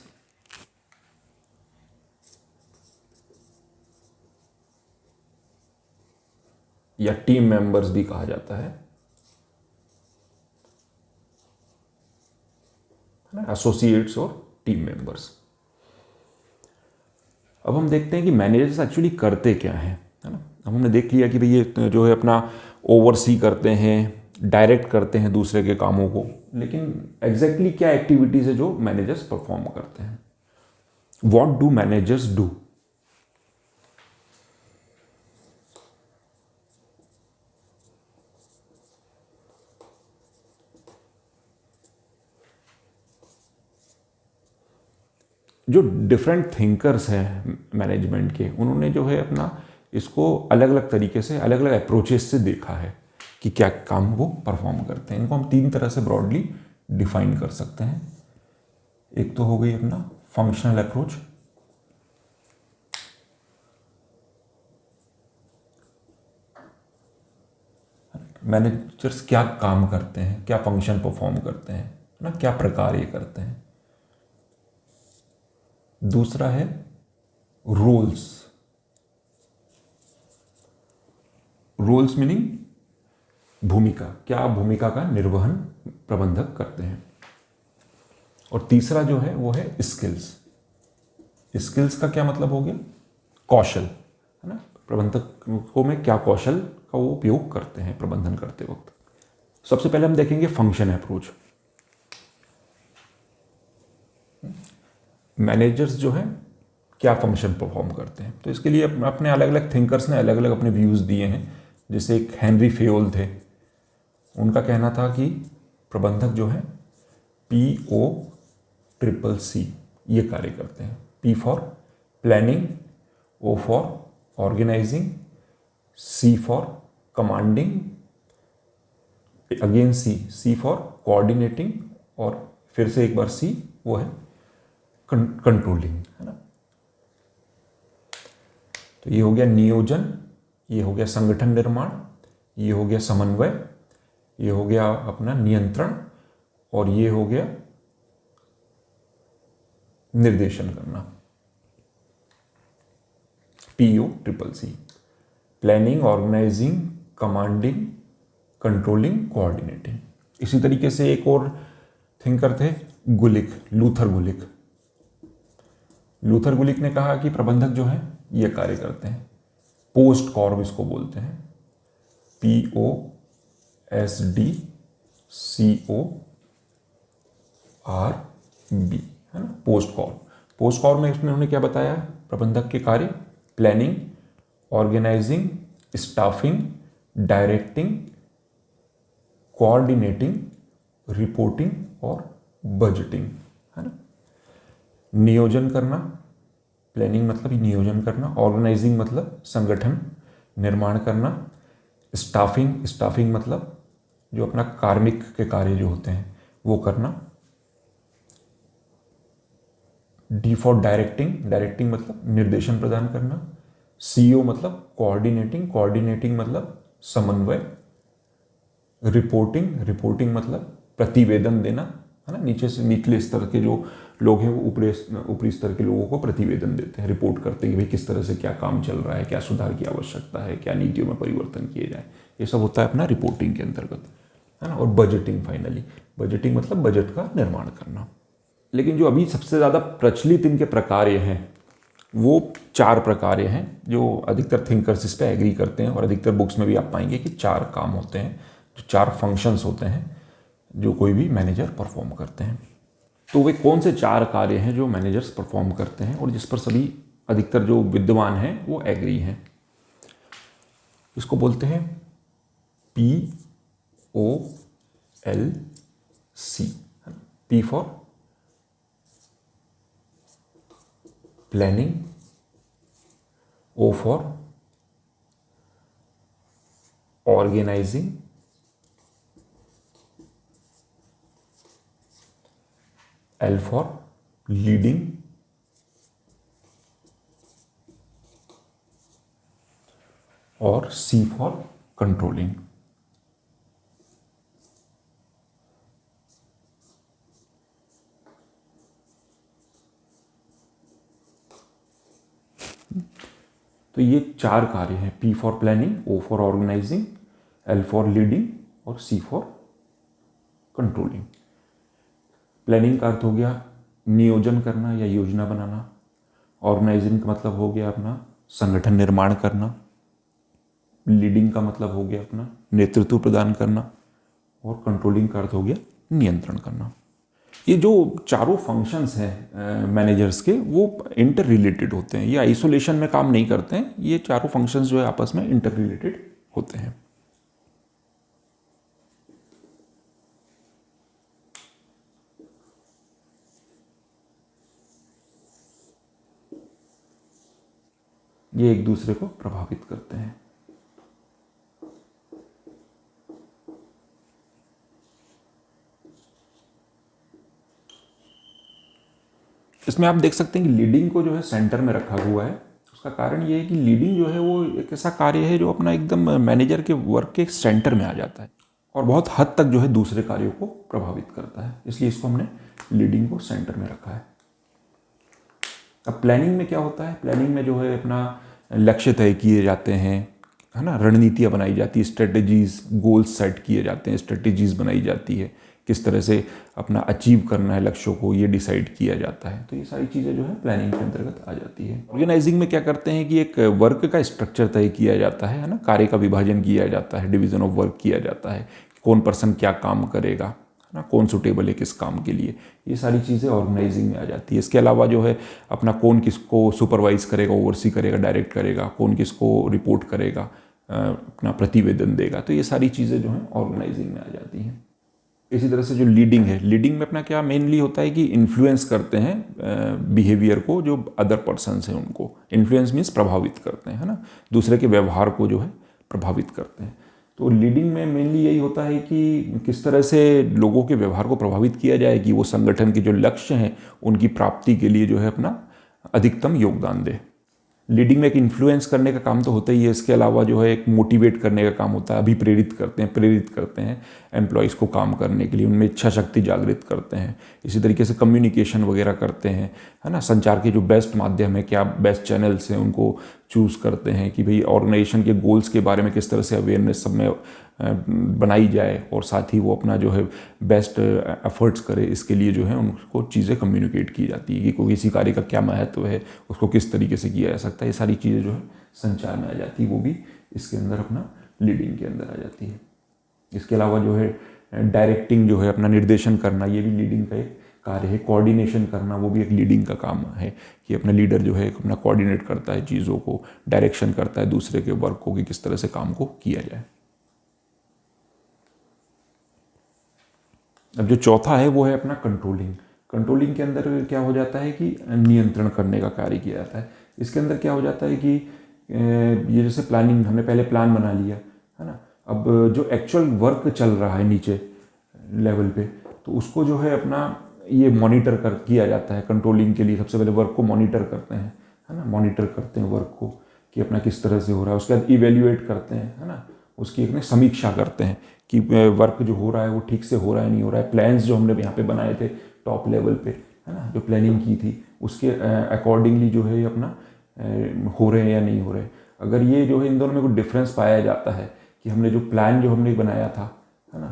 या टीम मेंबर्स भी कहा जाता है, एसोसिएट्स और टीम मेंबर्स। अब हम देखते हैं कि मैनेजर्स एक्चुअली करते क्या हैं, है ना। अब हमने देख लिया कि भाई ये जो है अपना ओवरसी करते हैं, डायरेक्ट करते हैं दूसरे के कामों को, लेकिन एग्जैक्टली क्या एक्टिविटीज़ है जो मैनेजर्स परफॉर्म करते हैं। What do managers do? जो डिफरेंट थिंकर्स हैं मैनेजमेंट के, उन्होंने जो है अपना इसको अलग अलग तरीके से, अलग अलग अप्रोचेस से देखा है कि क्या काम वो परफॉर्म करते हैं। इनको हम तीन तरह से ब्रॉडली डिफाइन कर सकते हैं। एक तो हो गई अपना फंक्शनल अप्रोच, मैनेजर्स क्या काम करते हैं, क्या फंक्शन परफॉर्म करते हैं ना, क्या प्रकार ये करते हैं। दूसरा है रोल्स, रोल्स मीनिंग भूमिका, क्या भूमिका का निर्वहन प्रबंधक करते हैं। और तीसरा जो है वो है स्किल्स। स्किल्स का क्या मतलब हो गया? कौशल, है ना, प्रबंधकों में क्या कौशल का वो उपयोग करते हैं प्रबंधन करते वक्त। सबसे पहले हम देखेंगे फंक्शन अप्रोच। मैनेजर्स जो हैं क्या फंक्शन परफॉर्म करते हैं, तो इसके लिए अपने अलग अलग थिंकर्स ने अलग अलग अपने व्यूज़ दिए हैं। जैसे एक हेनरी फेयोल थे, उनका कहना था कि प्रबंधक जो है POCCC ये कार्य करते हैं। P for planning, O for organising, C for commanding, again C for coordinating, और फिर से एक बार C वो है कंट्रोलिंग, है ना। तो ये हो गया नियोजन, ये हो गया संगठन निर्माण, ये हो गया समन्वय, ये हो गया अपना नियंत्रण, और ये हो गया निर्देशन करना, POCC, planning, organising, commanding, controlling, coordinating. इसी तरीके से एक और थिंकर थे गुलिक, लूथर गुलिक। लूथर गुलिक ने कहा कि प्रबंधक जो है ये कार्य करते हैं, पोस्ट कॉर्ब इसको बोलते हैं, POSTCORB, है ना, पोस्ट कॉर्ब। पोस्ट कॉर्ब में उन्होंने क्या बताया, प्रबंधक के कार्य planning, organising, staffing, directing, coordinating, reporting और बजटिंग, है ना। नियोजन करना, प्लानिंग मतलब ही नियोजन करना, ऑर्गेनाइजिंग मतलब संगठन निर्माण करना, स्टाफिंग मतलब जो अपना कार्मिक के कार्य जो होते हैं वो करना, D फॉर डायरेक्टिंग मतलब निर्देशन प्रदान करना, CO मतलब कोऑर्डिनेटिंग मतलब समन्वय, रिपोर्टिंग मतलब प्रतिवेदन देना, है ना। नीचे से निचले स्तर के जो लोग हैं वो ऊपरी स्तर के लोगों को प्रतिवेदन देते हैं, रिपोर्ट करते हैं कि भाई किस तरह से क्या काम चल रहा है, क्या सुधार की आवश्यकता है, क्या नीतियों में परिवर्तन किए जाए। ये सब होता है अपना रिपोर्टिंग के अंतर्गत, है ना। और बजटिंग, फाइनली बजटिंग मतलब बजट का निर्माण करना। लेकिन जो अभी सबसे ज़्यादा प्रचलित इनके प्रकार्य हैं वो 4 प्रकार्य हैं, जो अधिकतर थिंकर्स इस पर एग्री करते हैं, और अधिकतर बुक्स में भी आप पाएंगे कि 4 काम होते हैं, जो 4 फंक्शंस होते हैं जो कोई भी मैनेजर परफॉर्म करते हैं। तो वे कौन से 4 कार्य हैं जो मैनेजर्स परफॉर्म करते हैं और जिस पर सभी अधिकतर जो विद्वान हैं वो एग्री हैं। इसको बोलते हैं POLC। P for planning, O for organising, L for leading, और C फॉर कंट्रोलिंग। तो ये 4 कार्य हैं, P for planning, O for organising, L for leading और C फॉर कंट्रोलिंग। प्लानिंग का अर्थ हो गया नियोजन करना या योजना बनाना, ऑर्गेनाइजिंग का मतलब हो गया अपना संगठन निर्माण करना, लीडिंग का मतलब हो गया अपना नेतृत्व प्रदान करना, और कंट्रोलिंग का अर्थ हो गया नियंत्रण करना। ये जो चारों फंक्शंस हैं मैनेजर्स के वो इंटर रिलेटेड होते हैं, ये आइसोलेशन में काम नहीं करते हैं, ये चारों फंक्शंस जो है आपस में इंटर रिलेटेड होते हैं। ये एक दूसरे को प्रभावित करते हैं। इसमें आप देख सकते हैं कि लीडिंग को जो है सेंटर में रखा हुआ है। उसका कारण ये है कि लीडिंग जो है वो एक ऐसा कार्य है जो अपना एकदम मैनेजर के वर्क के सेंटर में आ जाता है और बहुत हद तक जो है दूसरे कार्यों को प्रभावित करता है, इसलिए इसको हमने लीडिंग को सेंटर में रखा है। अब प्लानिंग में क्या होता है, प्लानिंग में जो है अपना लक्ष्य तय किए जाते हैं, है ना, रणनीतियाँ बनाई जाती है, स्ट्रेटजीज, गोल्स सेट किए जाते हैं, स्ट्रेटजीज बनाई जाती है, किस तरह से अपना अचीव करना है लक्ष्यों को ये डिसाइड किया जाता है। तो ये सारी चीज़ें जो है प्लानिंग के अंतर्गत आ जाती है। ऑर्गेनाइजिंग में क्या करते हैं कि एक वर्क का स्ट्रक्चर तय किया जाता है ना, कार्य का विभाजन किया जाता है, डिवीजन ऑफ वर्क किया जाता है, कौन पर्सन क्या काम करेगा, है ना, कौन सुटेबल है किस काम के लिए, ये सारी चीज़ें ऑर्गेनाइजिंग में आ जाती है। इसके अलावा जो है अपना कौन किसको सुपरवाइज करेगा, ओवरसी करेगा, डायरेक्ट करेगा, कौन किसको रिपोर्ट करेगा, अपना प्रतिवेदन देगा, तो ये सारी चीज़ें जो हैं ऑर्गेनाइजिंग में आ जाती हैं। इसी तरह से जो लीडिंग है, लीडिंग में अपना क्या मेनली होता है कि इन्फ्लुएंस करते हैं बिहेवियर को, जो अदर पर्सन्स हैं उनको इन्फ्लुएंस मीन्स प्रभावित करते हैं, है ना, दूसरे के व्यवहार को जो है प्रभावित करते हैं। तो लीडिंग में मेनली यही होता है कि किस तरह से लोगों के व्यवहार को प्रभावित किया जाए कि वो संगठन के जो लक्ष्य हैं उनकी प्राप्ति के लिए जो है अपना अधिकतम योगदान दे। लीडिंग में एक इन्फ्लुएंस करने का काम तो होता ही है, इसके अलावा जो है एक मोटिवेट करने का काम होता है, प्रेरित करते हैं एम्प्लॉयज़ को काम करने के लिए, उनमें इच्छा शक्ति जागृत करते हैं। इसी तरीके से कम्युनिकेशन वगैरह करते हैं, है ना। संचार के जो बेस्ट माध्यम है, क्या बेस्ट चैनल्स हैं, उनको चूज़ करते हैं कि भाई ऑर्गेनाइजेशन के गोल्स के बारे में किस तरह से अवेयरनेस सब में बनाई जाए और साथ ही वो अपना जो है बेस्ट एफर्ट्स करे, इसके लिए जो है उनको चीज़ें कम्युनिकेट की जाती है कि कोई किसी कार्य का क्या महत्व है, उसको किस तरीके से किया जा सकता है। ये सारी चीज़ें जो है संचार में आ जाती है, वो भी इसके अंदर अपना लीडिंग के अंदर आ जाती है। इसके अलावा जो है डायरेक्टिंग जो है अपना निर्देशन करना, ये भी लीडिंग का एक कार्य है। कोऑर्डिनेशन करना वो भी एक लीडिंग का काम है कि अपना लीडर जो है अपना कोऑर्डिनेट करता है चीज़ों को, डायरेक्शन करता है दूसरे के वर्क को कि किस तरह से काम को किया जाए। अब जो चौथा है वो है अपना कंट्रोलिंग। कंट्रोलिंग के अंदर क्या हो जाता है कि नियंत्रण करने का कार्य किया जाता है। इसके अंदर क्या हो जाता है कि ये जैसे प्लानिंग, हमने पहले प्लान बना लिया है ना, अब जो एक्चुअल वर्क चल रहा है नीचे लेवल पे, तो उसको जो है अपना ये मॉनिटर कर किया जाता है। कंट्रोलिंग के लिए सबसे पहले वर्क को मॉनिटर करते हैं, है ना, मॉनिटर करते हैं वर्क को कि अपना किस तरह से हो रहा है। उसके बाद इवेल्युएट करते हैं, है ना, उसकी एक समीक्षा करते हैं कि वर्क जो हो रहा है वो ठीक से हो रहा है नहीं हो रहा है। प्लान्स जो हमने यहाँ पे बनाए थे टॉप लेवल पे, है ना, जो प्लानिंग की थी उसके अकॉर्डिंगली जो है अपना हो रहे हैं या नहीं हो रहे। अगर ये जो है इन दोनों में कोई डिफरेंस पाया जाता है कि हमने जो प्लान जो हमने बनाया था, है ना,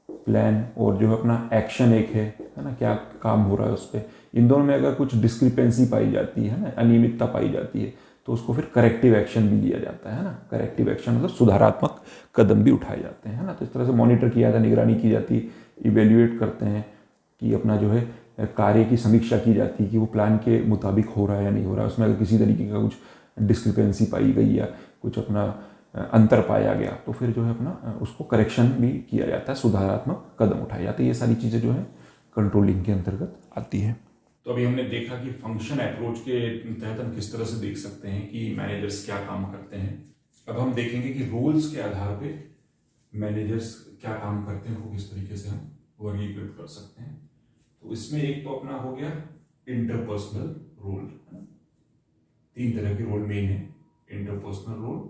प्लान और जो है अपना एक्शन एक है ना, क्या काम हो रहा है उस पर, इन दोनों में अगर कुछ डिस्क्रिपेंसी पाई जाती है ना, अनियमितता पाई जाती है, तो उसको फिर करेक्टिव एक्शन भी लिया जाता है ना। करेक्टिव एक्शन मतलब सुधारात्मक कदम भी उठाए जाते हैं, है ना। तो इस तरह से मॉनिटर किया जाता है, निगरानी की जाती है, इवेल्युएट करते हैं कि अपना जो है कार्य की समीक्षा की जाती है कि वो प्लान के मुताबिक हो रहा है या नहीं हो रहा है। उसमें अगर किसी तरीके का कुछ डिस्क्रिपेंसी पाई गई या कुछ अपना अंतर पाया गया तो फिर जो है अपना उसको करेक्शन भी किया जाता है, सुधारात्मक कदम उठाए जाते हैं। ये सारी चीज़ें जो है कंट्रोलिंग के अंतर्गत आती है। तो अभी हमने देखा कि फंक्शन अप्रोच के तहत हम किस तरह से देख सकते हैं कि मैनेजर्स क्या काम करते हैं। अब हम देखेंगे कि रोल्स के आधार पे मैनेजर्स क्या काम करते हैं, वो किस तरीके से हम वर्गीकृत कर सकते हैं। तो इसमें एक तो अपना हो गया इंटरपर्सनल रोल, है ना। 3 तरह के रोल मेन है, इंटरपर्सनल रोल,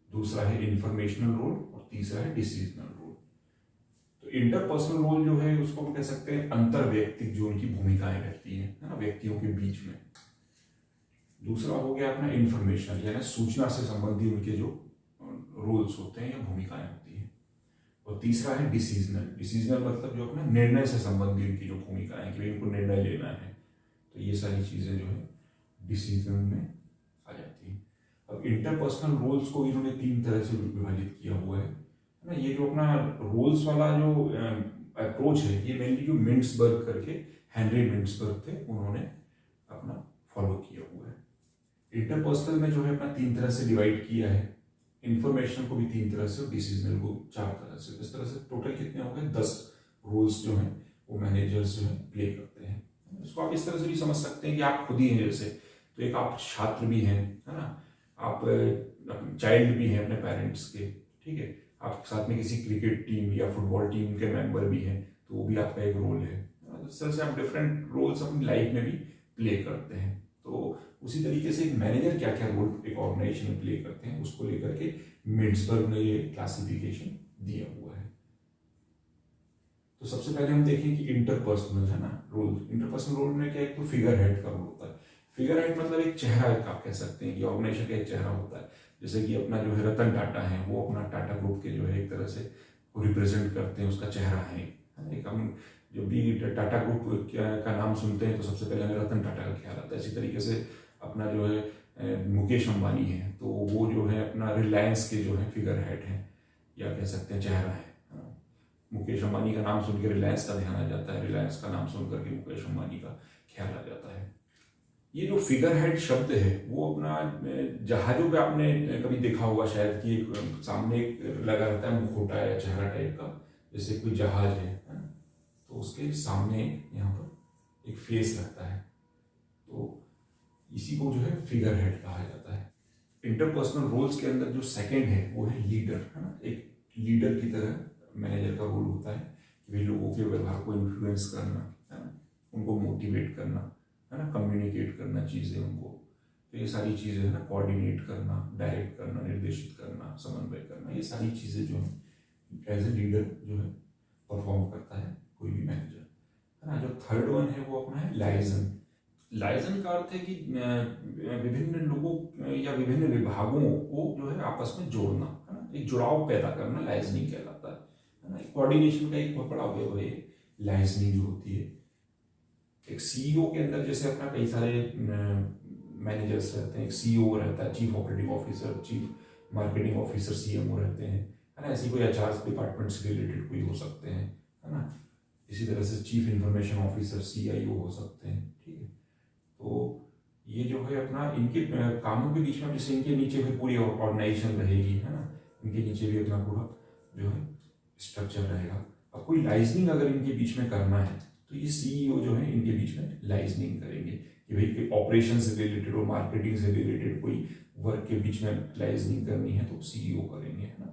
दूसरा है इंफॉर्मेशनल रोल और तीसरा है डिसीजनल रोल। तो इंटरपर्सनल रोल जो है उसको हम कह सकते हैं अंतर व्यक्तिक जो उनकी भूमिकाएं रहती है ना, व्यक्तियों के बीच में। दूसरा हो गया अपना इंफॉर्मेशनल, यानी सूचना से संबंधित उनके जो रोल्स होते हैं या भूमिकाएं होती हैं। और तीसरा है डिसीजनल। डिसीजनल मतलब जो अपना निर्णय से संबंधित उनकी जो भूमिकाएं हैं कि भाई उनको निर्णय लेना है। तो ये सारी चीजें जो है डिसीजन में आ जाती है। अब इंटरपर्सनल रोल्स को इन्होंने 3 तरह से विभाजित किया हुआ है ना। ये जो अपना रोल्स वाला जो अप्रोच है, ये मेनली जो मिंट्सबर्ग करके हेनरी मिंट्सबर्ग थे, उन्होंने अपना फॉलो किया हुआ है। इंटरपर्सनल में जो है अपना 3 तरह से डिवाइड किया है, इंफॉर्मेशन को भी 3 तरह से और डिसीजनल को 4 तरह से। इस तरह से टोटल कितने हो गए, 10 रोल्स जो हैं वो मैनेजर्स जो है प्ले करते हैं। इसको आप इस तरह से भी समझ सकते हैं कि आप खुद ही हैं जैसे, तो एक आप छात्र भी हैं, है ना, आप चाइल्ड भी हैं अपने पेरेंट्स के, ठीक है, आप साथ में किसी क्रिकेट टीम या फुटबॉल टीम के मेंबर भी हैं, तो वो भी आपका एक रोल है। इस तरह से आप डिफरेंट रोल्स अपनी लाइफ में भी प्ले करते हैं। तो उसी तरीके से एक मैनेजर क्या क्या रोल एक ऑर्गेनाइजेशन में प्ले करते हैं उसको लेकर के मिंट्सबर्ग ने ये क्लासिफिकेशन दिया हुआ है। तो सबसे पहले हम देखें कि इंटरपर्सनल, है ना, रोल। इंटरपर्सनल रोल में क्या, एक तो फिगर हेड का रोल होता है। फिगर हेड मतलब एक चेहरा, एक आप कह सकते हैं कि ऑर्गेनाइजेशन का एक चेहरा होता है। जैसे कि अपना जो है रतन टाटा है, वो अपना टाटा ग्रुप के जो है एक तरह से रिप्रेजेंट करते हैं, उसका चेहरा है। एक हम जब भी टाटा ग्रुप का नाम सुनते हैं तो सबसे पहले हमें रतन टाटा का ख्याल आता है। इसी तरीके से अपना जो है मुकेश अंबानी है, तो वो जो है अपना रिलायंस के जो है फिगर हेड हैं या कह सकते हैं चेहरा है। मुकेश अंबानी का नाम सुनकर रिलायंस का ध्यान आ जाता है, रिलायंस का नाम सुनकर के मुकेश अंबानी का ख्याल आ जाता है। ये जो फिगर हेड शब्द है वो अपना जहाजों पे आपने कभी देखा होगा शायद कि एक सामने एक लगा रहता है मुखौटा या चेहरा टाइप का, जैसे कोई जहाज है, तो उसके सामने यहाँ पर एक फेस रहता है, तो इसी को जो है फिगर हेड कहा जाता है। इंटरपर्सनल रोल्स के अंदर जो सेकंड है वो है लीडर, है ना। एक लीडर की तरह मैनेजर का रोल होता है कि भाई लोगों के व्यवहार को इन्फ्लुएंस करना, है ना, उनको मोटिवेट करना, है ना, कम्युनिकेट करना चीज़ें उनको। तो ये सारी चीज़ें है ना, कोऑर्डिनेट करना, डायरेक्ट करना, निर्देशित करना, समन्वय करना, ये सारी चीज़ें जो है एज ए लीडर जो है परफॉर्म करता है कोई भी मैनेजर, है ना। जो थर्ड वन है वो अपना है लाइजन। लाइजन का अर्थ है कि विभिन्न लोगों या विभिन्न विभागों को जो है आपस में जोड़ना, है ना, एक जुड़ाव पैदा करना लाइजनिंग कहलाता है ना। कोऑर्डिनेशन का एक बहुत बड़ा अवयव है लाइजनिंग जो होती है। एक सीईओ के अंदर जैसे अपना कई सारे मैनेजर्स रहते हैं, एक सीईओ रहता है, chief operating officer, chief marketing officer, CMO रहते हैं, है ना। ऐसी कोई एचआर डिपार्टमेंट से रिलेटेड कोई हो सकते हैं, है ना। इसी तरह से चीफ इंफॉर्मेशन ऑफिसर, सीआईओ हो सकते हैं, ठीक है। तो ये जो है अपना इनके कामों के बीच में, जैसे इनके नीचे फिर पूरी ऑर्गेनाइजेशन रहेगी, है ना, इनके नीचे भी अपना पूरा जो है स्ट्रक्चर रहेगा। अब कोई लाइजनिंग अगर इनके बीच में करना है तो ये सीईओ जो है इनके बीच में लाइजनिंग करेंगे कि भाई कोई ऑपरेशन से रिलेटेड और मार्केटिंग से रिलेटेड कोई वर्क के बीच में लाइजनिंग करनी है तो सीईओ करेंगे, है ना।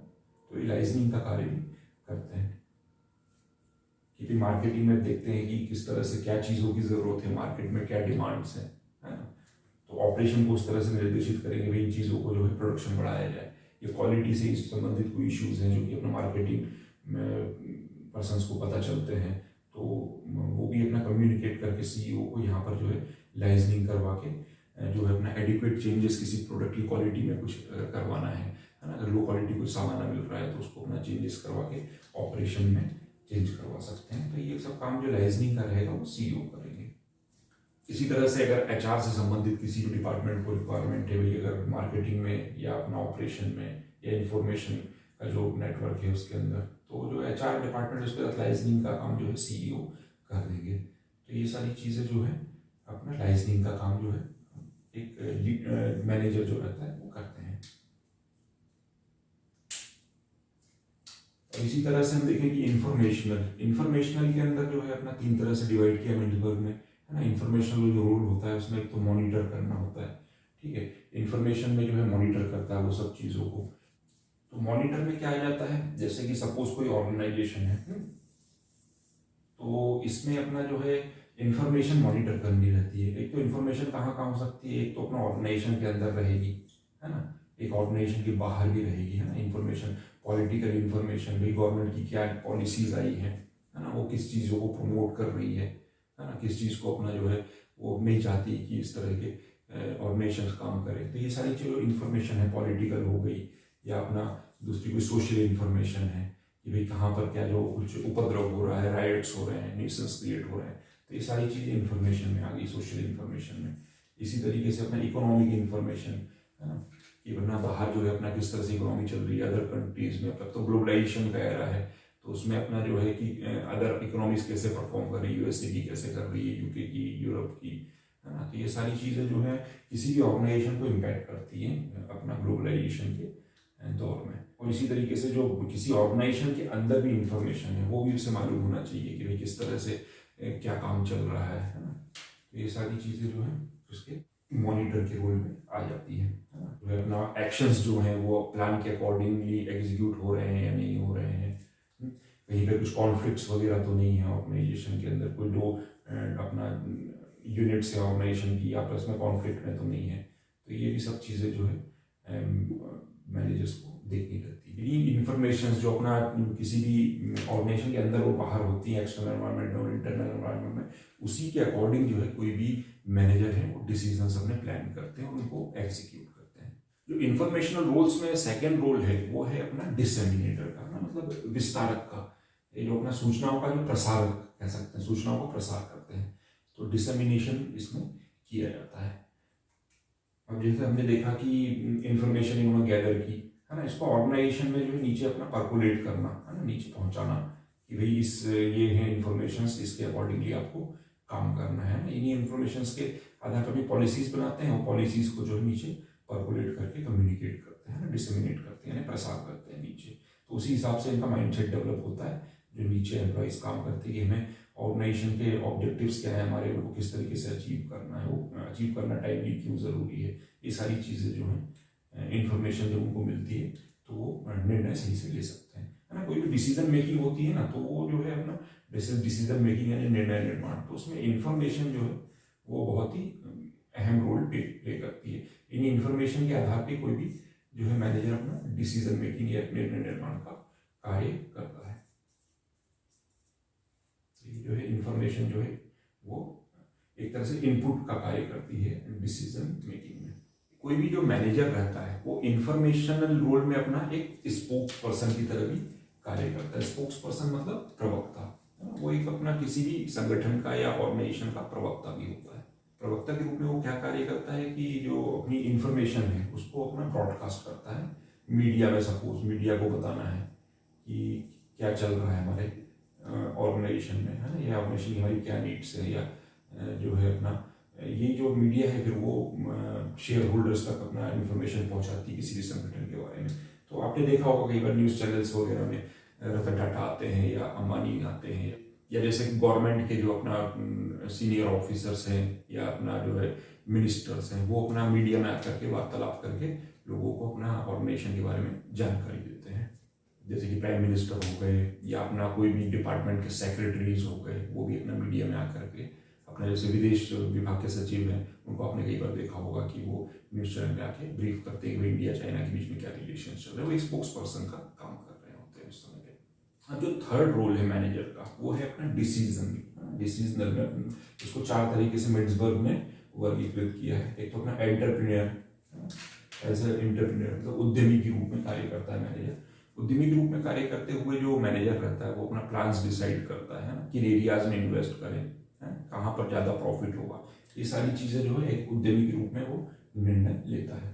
तो ये लाइजनिंग का कार्य भी करते हैं कि भाई मार्केटिंग में देखते हैं कि किस तरह से क्या चीज़ों की ज़रूरत है, मार्केट में क्या डिमांड्स हैं, है ना। तो ऑपरेशन को उस तरह से निर्देशित करेंगे भाई इन चीज़ों को जो है प्रोडक्शन बढ़ाया जाए। ये क्वालिटी से संबंधित कोई इश्यूज हैं जो कि अपना मार्केटिंग पर्सनस को पता चलते हैं, तो वो भी अपना कम्युनिकेट करके सीईओ को यहाँ पर जो है लाइजनिंग करवा के जो है अपना एडिक्वेट चेंजेस किसी प्रोडक्ट की क्वालिटी में कुछ करवाना है ना। अगर लो क्वालिटी कुछ सामान मिल रहा है तो उसको अपना चेंजेस करवा के ऑपरेशन में चेंज करवा सकते हैं। तो ये सब काम जो लाइजनिंग का रहेगा वो सीईओ करेंगे। इसी तरह से अगर एचआर से संबंधित किसी भी डिपार्टमेंट को रिक्वायरमेंट है भाई, अगर मार्केटिंग में या अपना ऑपरेशन में या इंफॉर्मेशन का जो नेटवर्क है उसके अंदर, तो जो एचआर डिपार्टमेंट है उसके साथ लाइजनिंग का काम जो है सीईओ कर देंगे। तो ये सारी चीज़ें जो है अपना लाइजनिंग का काम जो है एक मैनेजर जो रहता है वो करते हैं। और इसी तरह से हम देखें कि इंफॉर्मेशनल के अंदर जो है अपना 3 तरह से डिवाइड किया मिडलबर्ग ने, है ना। इंफॉर्मेशनल जो रोल होता है उसमें एक तो मॉनिटर करना होता है, ठीक है। इंफॉर्मेशन में जो है मॉनिटर करता है वो सब चीज़ों को। तो मॉनिटर में क्या आ जाता है, जैसे कि सपोज कोई ऑर्गेनाइजेशन है, तो इसमें अपना जो है इंफॉर्मेशन मॉनिटर करनी रहती है। एक तो इंफॉर्मेशन कहाँ कहाँ हो सकती है, एक तो अपना ऑर्गेनाइजेशन के अंदर रहेगी, है ना, एक ऑर्गेनाइजेशन के बाहर भी रहेगी, है ना। इंफॉर्मेशन, पॉलिटिकल इंफॉर्मेशन, भाई गवर्नमेंट की क्या पॉलिसीज आई है ना, वो किस चीज़ों को प्रमोट कर रही है ना, किस चीज़ को अपना जो है वो नहीं चाहती कि इस तरह के ऑर्गेनाइजेशन काम करें। तो ये सारी जो इंफॉर्मेशन है पॉलिटिकल हो गई, या अपना दूसरी कोई सोशल इंफॉर्मेशन है कि भाई कहाँ पर क्या जो कुछ उपद्रव हो रहा है, राइट्स हो रहे हैं, न्यूसेंस क्रिएट हो रहे हैं, तो ये सारी चीज़ें इंफॉर्मेशन में आ गई, सोशल इंफॉर्मेशन में। इसी तरीके से अपना इकोनॉमिक इंफॉर्मेशन, है ना, कि वरना बाहर जो है अपना किस तरह से इकोनॉमी चल रही है अदर कंट्रीज में। अब तो ग्लोबलाइजेशन का एरा है, तो उसमें अपना जो है कि अदर इकोनॉमीज कैसे परफॉर्म कर रही है, यूएसए की कैसे कर रही है, यूके की, यूरोप की, है ना। तो ये सारी चीज़ें जो है किसी भी ऑर्गेनाइजेशन को इम्पैक्ट करती हैं अपना ग्लोबलाइजेशन के दौर में। और इसी तरीके से जो किसी ऑर्गेनाइजेशन के अंदर भी इंफॉर्मेशन है वो भी उसे मालूम होना चाहिए कि भाई किस तरह से क्या काम चल रहा है ना। तो ये सारी चीज़ें जो है उसके मॉनिटर के रोल में आ जाती है ना। जो है अपना एक्शंस जो हैं वो प्लान के अकॉर्डिंगली एग्जीक्यूट हो रहे हैं या नहीं हो रहे हैं, कहीं पे कुछ कॉन्फ्लिक्ट्स वगैरह तो नहीं है ऑर्गेनाइजेशन के अंदर, कोई दो अपना यूनिट्स है ऑर्गेनाइजेशन की आपस में कॉन्फ्लिक्ट में तो नहीं है। तो ये भी सब चीज़ें जो है मैनेजर्स को देखनी रहती है। ये इन्फॉर्मेशन जो अपना किसी भी ऑर्गेनाइजेशन के अंदर वो बाहर होती है, एक्सटर्नल एनवायरनमेंट और इंटरनल एनवायरनमेंट में, उसी के अकॉर्डिंग जो है कोई भी मैनेजर है वो डिसीजंस अपने प्लान करते हैं और उनको एग्जीक्यूट करते हैं। जो इंफॉर्मेशनल रोल्स में सेकेंड रोल है वो है अपना डिसेमिनेटर का, ना मतलब विस्तारक का। ये जो अपना सूचनाओं का जो प्रसारक कह सकते हैं, सूचनाओं का प्रसार करते हैं, तो डिसेमिनेशन इसमें किया जाता है। अब जैसे हमने देखा कि इंफॉर्मेशन इन्होंने गैदर की, है ना, इसको ऑर्गेनाइजेशन में जो है नीचे अपना परकोलेट करना, है ना, नीचे पहुंचाना कि भाई इस ये है इंफॉर्मेशंस, इसके अकॉर्डिंगली आपको काम करना है ना। इन्हीं इंफॉर्मेशंस के आधार पर भी पॉलिसीज बनाते हैं और पॉलिसीज को जो है नीचे परकोलेट करके कम्युनिकेट करते हैं ना, डिसेमिनेट करते हैं, प्रसार करते हैं नीचे। तो उसी हिसाब से इनका माइंडसेट डेवलप होता है जो नीचे एम्प्लॉइज काम करते हैं कि हमें ऑर्गेनाइजेशन के ऑब्जेक्टिव्स क्या है हमारे, उनको किस तरीके से अचीव करना है, वो अचीव करना टाइमली क्यों ज़रूरी है। ये सारी चीज़ें जो हैं इंफॉर्मेशन जब उनको मिलती है तो वो निर्णय सही से ले सकते हैं। कोई भी डिसीजन मेकिंग होती है ना, तो वो जो है अपना डिसीजन मेकिंग यानी निर्णय निर्माण, तो उसमें इंफॉर्मेशन जो है वो बहुत ही अहम रोल प्ले करती है। इन इंफॉर्मेशन के आधार पे कोई भी जो है मैनेजर अपना डिसीजन मेकिंग या निर्णय निर्माण का कार्य करता है। ये जो है इंफॉर्मेशन जो है वो एक तरह से इनपुट का कार्य करती है डिसीजन मेकिंग में। कोई भी जो मैनेजर रहता है वो इंफॉर्मेशनल रोल में अपना एक स्पोक्स पर्सन की तरह भी कार्य करता है। स्पोक्स पर्सन मतलब प्रवक्ता, वो एक अपना किसी भी संगठन का या ऑर्गेनाइजेशन का प्रवक्ता भी होता है। प्रवक्ता के रूप में वो क्या कार्य करता है कि जो अपनी इंफॉर्मेशन है उसको अपना ब्रॉडकास्ट करता है मीडिया में। सपोज मीडिया को बताना है कि क्या चल रहा है हमारे ऑर्गेनाइजेशन में, है ना, या ऑर्गेनाइजेशन की हमारी क्या नीड्स है, या जो है अपना ये जो मीडिया है फिर वो शेयर होल्डर्स तक अपना इन्फॉर्मेशन पहुंचाती है किसी भी संगठन के बारे में। तो आपने देखा होगा कई बार न्यूज़ चैनल्स वगैरह में रतन टाटा आते हैं या अंबानी आते हैं, या जैसे गवर्नमेंट के जो अपना सीनियर ऑफिसर्स हैं या अपना जो है मिनिस्टर्स हैं, वो अपना मीडिया में आकर के वार्तालाप करके लोगों को अपना ऑर्गेनाइजेशन के बारे में जानकारी देते हैं। जैसे कि प्राइम मिनिस्टर हो गए या अपना कोई भी डिपार्टमेंट के सेक्रेटरीज हो गए, वो भी अपना मीडिया में आकर के अपना, जैसे विदेश विभाग के सचिव हैं उनको आपने कई बार देखा होगा कि वो न्यूज़ चैनल में आके ब्रीफ करते हैं कि इंडिया चाइना के बीच में क्या रिलेशन चल रहे हैं। वो एक स्पोक्स पर्सन का काम कर रहे होते हैं उस समय पे। हाँ, जो थर्ड रोल है मैनेजर का वो है अपना डिसीजनल। इसको 4 तरीके से मिट्सबर्ग ने वर्गीकृत किया है। एक तो अपना एंटरप्रेन्योर, एज ए एंटरप्रेन्योर मतलब उद्यमी के रूप में कार्य करता है मैनेजर। उद्यमी के रूप में कार्य करते हुए जो मैनेजर रहता है वो अपना प्लान्स डिसाइड करता है ना, किन एरियाज में इन्वेस्ट करें, कहाँ पर ज़्यादा प्रॉफिट होगा, ये सारी चीज़ें जो है एक उद्यमी के रूप में वो निर्णय लेता है।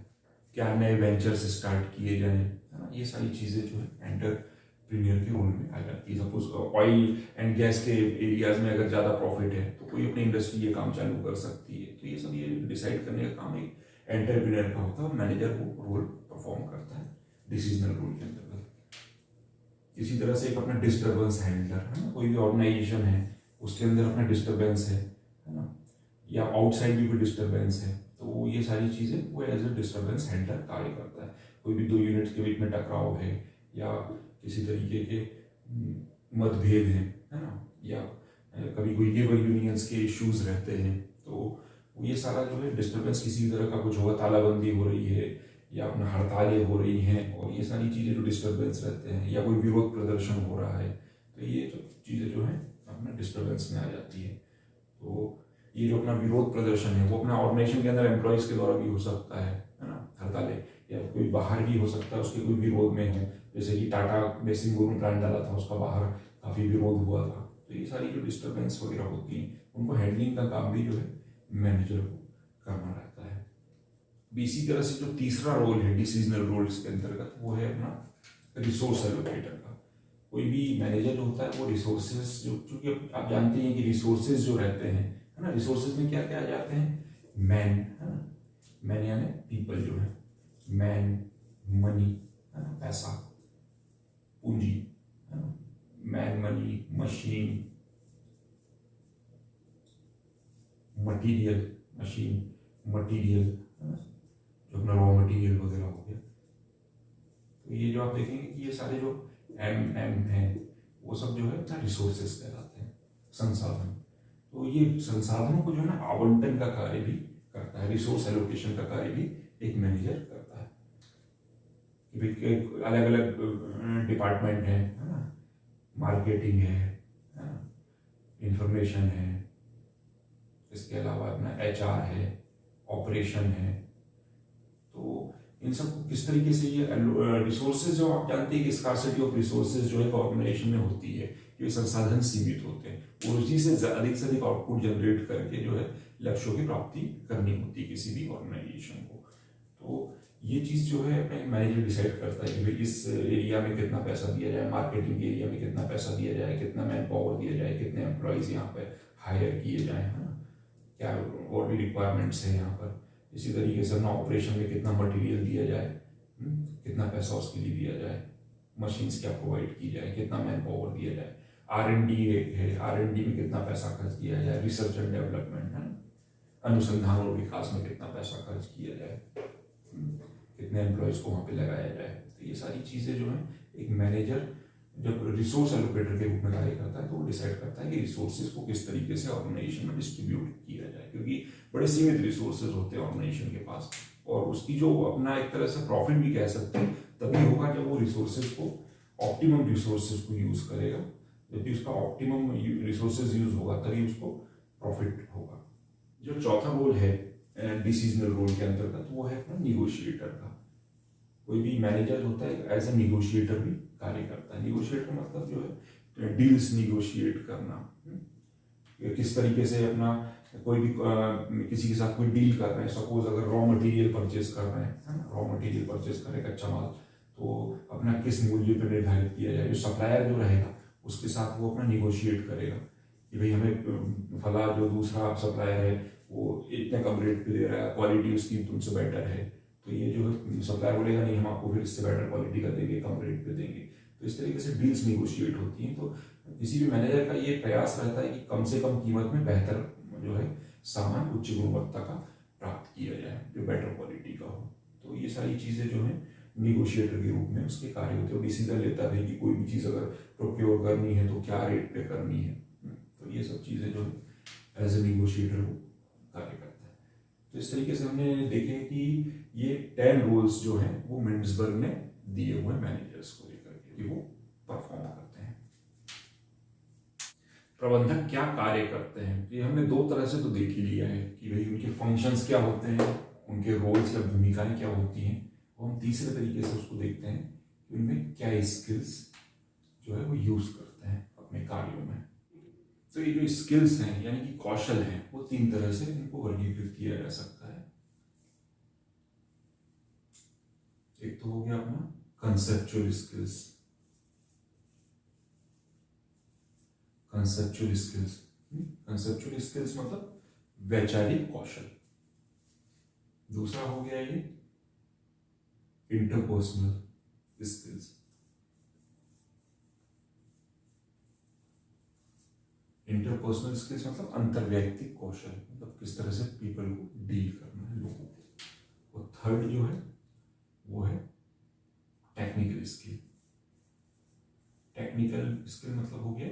क्या नए वेंचर्स स्टार्ट किए जाएं, है ना, ये सारी चीज़ें जो है एंटरप्रेन्योर के रोल में आ जाती है। सपोज ऑयल एंड गैस के एरियाज में अगर ज़्यादा प्रॉफिट है तो कोई अपनी इंडस्ट्री ये काम चालू कर सकती है। तो ये सब ये डिसाइड करने का काम एक एंटरप्रेन्योर का होता है और मैनेजर वो रोल परफॉर्म करता है डिसीजनल रोल के अंतर्गत। इसी तरह से एक अपना डिस्टर्बेंस हैंडलर, है ना, कोई भी ऑर्गेनाइजेशन है उसके अंदर अपना डिस्टर्बेंस है ना, या आउटसाइड भी कोई डिस्टर्बेंस है, तो ये सारी चीज़ें वो एज ए डिस्टर्बेंस हैंडलर कार्य करता है। कोई भी 2 यूनिट्स के बीच में टकराव है या किसी तरीके के मतभेद हैं, है ना, या कभी कोई लेबर यूनियंस के इश्यूज रहते हैं, तो ये सारा जो है डिस्टर्बेंस, किसी तरह का कुछ होगा, तालाबंदी हो रही है या अपना हड़तालें हो रही हैं, और ये सारी चीज़ें जो डिस्टर्बेंस रहते हैं, या कोई विरोध प्रदर्शन हो रहा है, तो ये जो चीज़ें जो है अपना डिस्टर्बेंस में आ जाती है। तो ये जो अपना विरोध प्रदर्शन है वो अपना ऑर्गेनाइजेशन के अंदर एम्प्लॉयज़ के द्वारा भी हो सकता है ना, हड़तालें, या कोई बाहर भी हो सकता है उसके कोई विरोध में है, जैसे कि टाटा ने सिंगूर में प्लांट डाला था, उसका बाहर काफ़ी विरोध हुआ था। तो ये सारी जो डिस्टर्बेंस वगैरह होती हैं उनको हैंडलिंग का काम भी जो है मैनेजर को करना रहता है। इसी तरह से जो तीसरा रोल है डिसीजनल रोल्स के अंतर्गत वो है अपना रिसोर्स एलोकेटर का। कोई भी मैनेजर जो होता है वो रिसोर्सेज जो, चूंकि आप जानते हैं कि रिसोर्सेज जो रहते हैं, है ना, रिसोर्सेज में क्या क्या आ जाते हैं, मैन, है ना, मैन यानी पीपल जो है, मैन, मनी, है ना, पैसा, पूंजी, है ना, man, money, machine, material, material, है ना, जो अपना रॉ मटीरियल वगैरह हो गया। तो ये जो आप देखेंगे कि ये सारे जो एम है वो सब जो है अपना रिसोर्सेज कहलाते हैं, संसाधन। तो ये संसाधनों को जो है ना आवंटन का कार्य भी करता है, रिसोर्स एलोकेशन का कार्य भी एक मैनेजर करता है। अलग अलग डिपार्टमेंट है ना, मार्केटिंग है ना, इंफॉर्मेशन है, इसके अलावा अपना HR है, ऑपरेशन है। तो इन सब किस तरीके से ये रिसोर्सेज, जो आप जानते हैं कि स्कार्सिटी ऑफ रिसोर्सेज जो है ऑर्गेनाइजेशन में होती है, कि संसाधन सीमित होते हैं, और उसी से अधिक आउटपुट जनरेट करके जो है लक्ष्यों की प्राप्ति करनी होती है किसी भी ऑर्गेनाइजेशन को। तो ये चीज़ जो है अपने मैनेजर डिसाइड करता है कि भाई इस एरिया में कितना पैसा दिया जाए, मार्केटिंग एरिया में कितना पैसा दिया जाए, कितना मैन पावर दिया जाए, कितने एम्प्लॉयज़ यहाँ पे हायर किए जाए, है ना, क्या और भी रिक्वायरमेंट्स है यहाँ पर। इसी तरीके से अपना ऑपरेशन में कितना मटेरियल दिया जाए, कितना पैसा उसके लिए दिया जाए, मशीन्स क्या प्रोवाइड की जाए, कितना मैन पावर दिया जाए, R&D है, R&D में कितना पैसा खर्च किया जाए, रिसर्च एंड डेवलपमेंट, है, अनुसंधान और विकास में कितना पैसा खर्च किया जाए, कितने एम्प्लॉयज़ को वहाँ पे लगाया जाए। तो ये सारी चीज़ें जो हैं एक मैनेजर जब रिसोर्स एलोकेटर के रूप में कार्य करता है तो वो डिसाइड करता है कि रिसोर्सेज को किस तरीके से ऑर्गेनाइजेशन में डिस्ट्रीब्यूट किया जाए, क्योंकि बड़े सीमित रिसोर्सेज होते हैं ऑर्गेनाइजेशन के पास, और उसकी जो अपना एक तरह से प्रॉफिट भी कह सकते हैं तभी होगा जब वो रिसोर्सेज को, ऑप्टिमम रिसोर्सेज को यूज करेगा। जबकि उसका ऑप्टिमम रिसोर्सेज यूज होगा तभी उसको प्रॉफिट होगा। जो चौथा रोल है डिसीजनल रोल के अंतर्गत वो है अपना निगोशिएटर का। कोई भी मैनेजर होता है एज ए निगोशिएटर भी कार्य करता है। निगोशिएटर मतलब जो है डील्स निगोशिएट करना, किस तरीके से अपना कोई भी किसी के साथ कोई डील कर रहे हैं, सपोज अगर रॉ मटेरियल परचेज कर रहे हैं, है ना, रॉ मटेरियल परचेज करें कच्चा माल, तो अपना किस मूल्य पर निर्धारित किया जाए। जो सप्लायर जो रहेगा उसके साथ वो अपना निगोशिएट करेगा कि भाई हमें फला जो दूसरा सप्लायर है वो इतने कम रेट पे दे रहा है, क्वालिटी उसकी तुमसे बेटर है, तो ये जो है सप्लायर बोलेगा नहीं हम आपको फिर इससे बेटर क्वालिटी का देंगे, कम रेट पे देंगे। तो इस तरीके से डील्स निगोशिएट होती हैं। तो किसी भी मैनेजर का ये प्रयास रहता है कि कम से कम कीमत में बेहतर जो है सामान उच्च गुणवत्ता का प्राप्त किया जाए, जो बेटर क्वालिटी का हो। तो ये सारी चीज़ें जो है निगोशिएटर के रूप में उसके कार्य होते हैं। डिसीजन लेता है कि कोई भी चीज़ अगर प्रोक्योर करनी है तो क्या रेट पे करनी है। तो ये सब चीज़ें जो है एज ए निगोशिएटर वो कार्य करता है। तो इस तरीके से हमने देखे कि ये 10 रोल्स जो हैं वो मिंड्सबर्ग ने दिए हुए मैनेजर्स को लेकर के वो परफॉर्म करते हैं। प्रबंधक क्या कार्य करते हैं, ये हमने दो तरह से तो देख ही लिया है कि भाई उनके फंक्शंस क्या होते हैं, उनके रोल्स या भूमिकाएं क्या होती हैं। और हम तीसरे तरीके से उसको देखते हैं कि उनमें क्या स्किल्स जो है वो यूज करते हैं अपने कार्यों में। तो ये जो स्किल्स हैं यानी कि कौशल हैं वो 3 तरह से इनको वर्गीकृत किया जा सकता है। एक तो हो गया अपना conceptual skills. Conceptual skills, conceptual skills मतलब वैचारिक कौशल। दूसरा हो गया ये इंटरपर्सनल स्किल्स। इंटरपर्सनल स्किल्स मतलब अंतर्वैयक्तिक कौशल, मतलब किस तरह से पीपल को डील करना है, लोगों को। और थर्ड जो है वो है टेक्निकल स्किल। टेक्निकल स्किल मतलब हो गया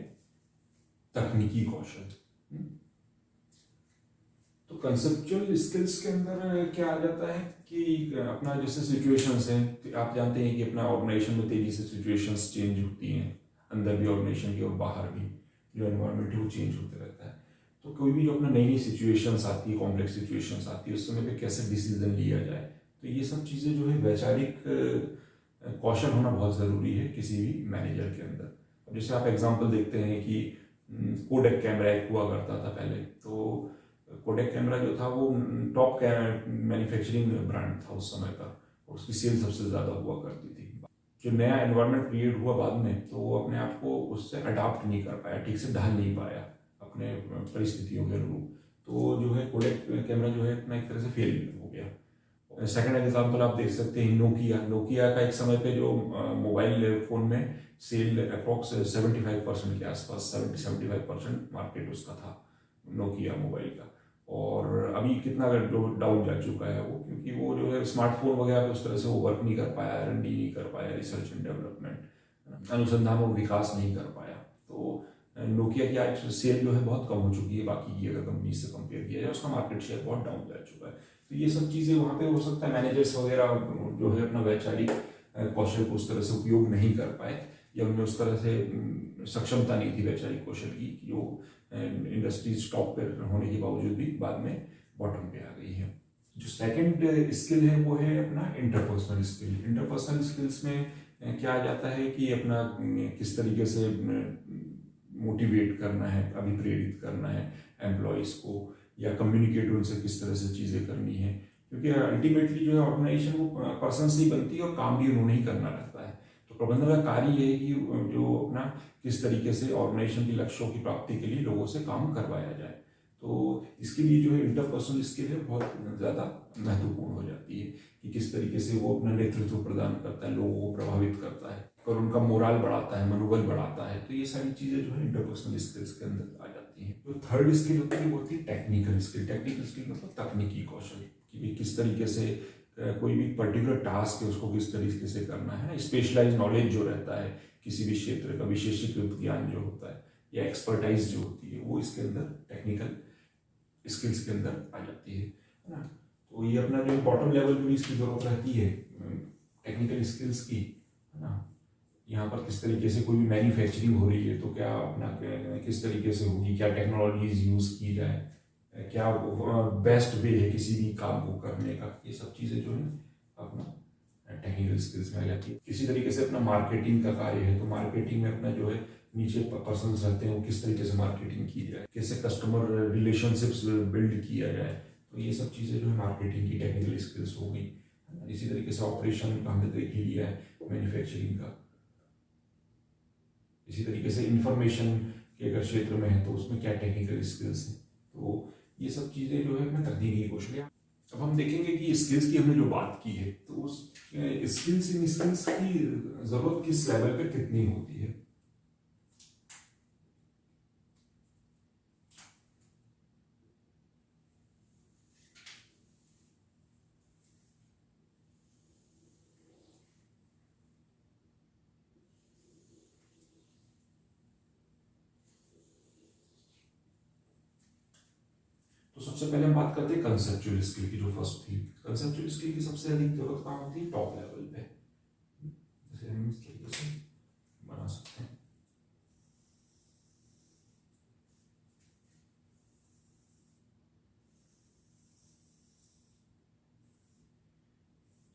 तकनीकी कौशल। तो कंसेप्चुअल स्किल्स के अंदर क्या आ जाता है कि अपना जैसे सिचुएशंस हैं, तो आप जानते हैं कि अपना ऑर्गेनाइजेशन में तेजी से सिचुएशंस चेंज होती हैं, अंदर भी ऑर्गेनाइजेशन की और बाहर भी जो एनवायरनमेंट है वो चेंज होते रहता है। तो कोई भी जो अपना नई नई सिचुएशंस आती है, कॉम्प्लेक्स सिचुएशंस आती है, उस समय पे कैसे डिसीजन लिया जाए, तो ये सब चीज़ें जो है वैचारिक कौशल होना बहुत ज़रूरी है किसी भी मैनेजर के अंदर। अब जैसे आप एग्जाम्पल देखते हैं कि कोडेक कैमरा एक हुआ करता था पहले, तो कोडेक कैमरा जो था वो टॉप मैन्युफैक्चरिंग ब्रांड था उस समय का, और उसकी सेल सबसे ज़्यादा हुआ करती थी। जो नया एनवायरनमेंट क्रिएट हुआ बाद में, तो वो अपने आप को उससे अडाप्ट नहीं कर पाया, ठीक से ढाल नहीं पाया अपने परिस्थितियों के अनुरूप। तो जो है कोडेक कैमरा जो है अपना एक तरह से फेल हो गया। सेकंड एग्जांपल आप देख सकते हैं नोकिया का एक समय पे जो मोबाइल फोन में सेल अप्रॉक्स 75% के आसपास, 70-75% मार्केट उसका था नोकिया मोबाइल का। और अभी कितना डाउन जा चुका है वो, क्योंकि वो जो है स्मार्टफोन वगैरह पे उस तरह से वो वर्क नहीं कर पाया, R&D नहीं कर पाया, रिसर्च एंड डेवलपमेंट, अनुसंधान और विकास नहीं कर पाया। तो नोकिया की आज सेल जो है बहुत कम हो चुकी है बाकी की अगर कंपनी से कंपेयर किया जाए, उसका मार्केट शेयर बहुत डाउन जा चुका है। तो ये सब चीज़ें वहाँ पे हो सकता है मैनेजर्स वगैरह जो है अपना वैचारिक कौशल को उस तरह से उपयोग नहीं कर पाए, या उनमें उस तरह से सक्षमता नहीं थी वैचारिक कौशल की, जो इंडस्ट्री स्टॉप पर होने के बावजूद भी बाद में बॉटम पे आ गई है। जो सेकंड स्किल है वो है अपना इंटरपर्सनल स्किल। इंटरपर्सनल स्किल्स में क्या आ जाता है कि अपना किस तरीके से मोटिवेट करना है, अभिप्रेरित करना है एम्प्लॉयज़ को, या कम्युनिकेट उनसे किस तरह से चीज़ें करनी है, क्योंकि अल्टीमेटली जो है ऑर्गेनाइजेशन वो पर्सन से ही बनती है और काम भी उन्होंने ही करना रहता है। तो प्रबंधन का कार्य ये है कि जो अपना किस तरीके से ऑर्गेनाइजेशन के लक्ष्यों की प्राप्ति के लिए लोगों से काम करवाया जाए। तो इसके लिए जो है इंटरपर्सनल स्किल है बहुत ज़्यादा महत्वपूर्ण हो जाती है कि किस तरीके से वो अपना नेतृत्व प्रदान करता है, लोगों को प्रभावित करता है और उनका मोराल बढ़ाता है, मनोबल बढ़ाता है। तो ये सारी चीज़ें जो है इंटरपर्सनल स्किल्स के अंदर आ जाती हैं। जो थर्ड स्किल होती है वो होती है टेक्निकल स्किल। टेक्निकल स्किल मतलब तकनीकी कौशल, कि किस तरीके से कोई भी पर्टिकुलर टास्क है उसको किस तरीके से करना है ना, स्पेशलाइज नॉलेज जो रहता है किसी भी क्षेत्र का, विशेषीकृत ज्ञान जो होता है या एक्सपर्टाइज जो होती है, वो इसके अंदर टेक्निकल स्किल्स के अंदर आ जाती है ना। तो ये अपना जो बॉटम लेवल पे भी इसकी जरूरत रहती है टेक्निकल स्किल्स की, है ना। यहाँ पर किस तरीके से कोई भी मैन्युफैक्चरिंग हो रही है तो क्या अपना किस तरीके से होगी, क्या टेक्नोलॉजीज यूज़ की जाए, क्या बेस्ट वे है किसी भी काम को करने का, ये सब चीज़ें जो है अपना टेक्निकल स्किल्स में आ जाती है। किसी तरीके से अपना मार्केटिंग का कार्य है तो मार्केटिंग में अपना जो है नीचे पर्सन्स रहते हैं वो किस तरीके से मार्केटिंग की जाए, कैसे कस्टमर रिलेशनशिप्स बिल्ड किया जाए, तो ये सब चीज़ें जो है मार्केटिंग की टेक्निकल स्किल्स हो गई। इसी तरीके से ऑपरेशन का हमने देख ही लिया है मैन्युफैक्चरिंग का। इसी तरीके से इंफॉर्मेशन के अगर क्षेत्र में है तो उसमें क्या टेक्निकल स्किल्स हैं, तो ये सब चीज़ें जो है अपने तकनीकी कौशल। अब हम देखेंगे कि स्किल्स की हमने जो बात की है तो उस स्किल्स इन स्किल्स की जरूरत किस लेवल पे कितनी होती है। तो सबसे पहले हम बात करते हैं कंसेप्चुअल स्किल की, जो फर्स्ट थी। कंसेप्चुअल स्किल की सबसे अधिक जरूरत कहाँ होती है, टॉप लेवल पे। जैसे हम इस तरीके से बना सकते हैं।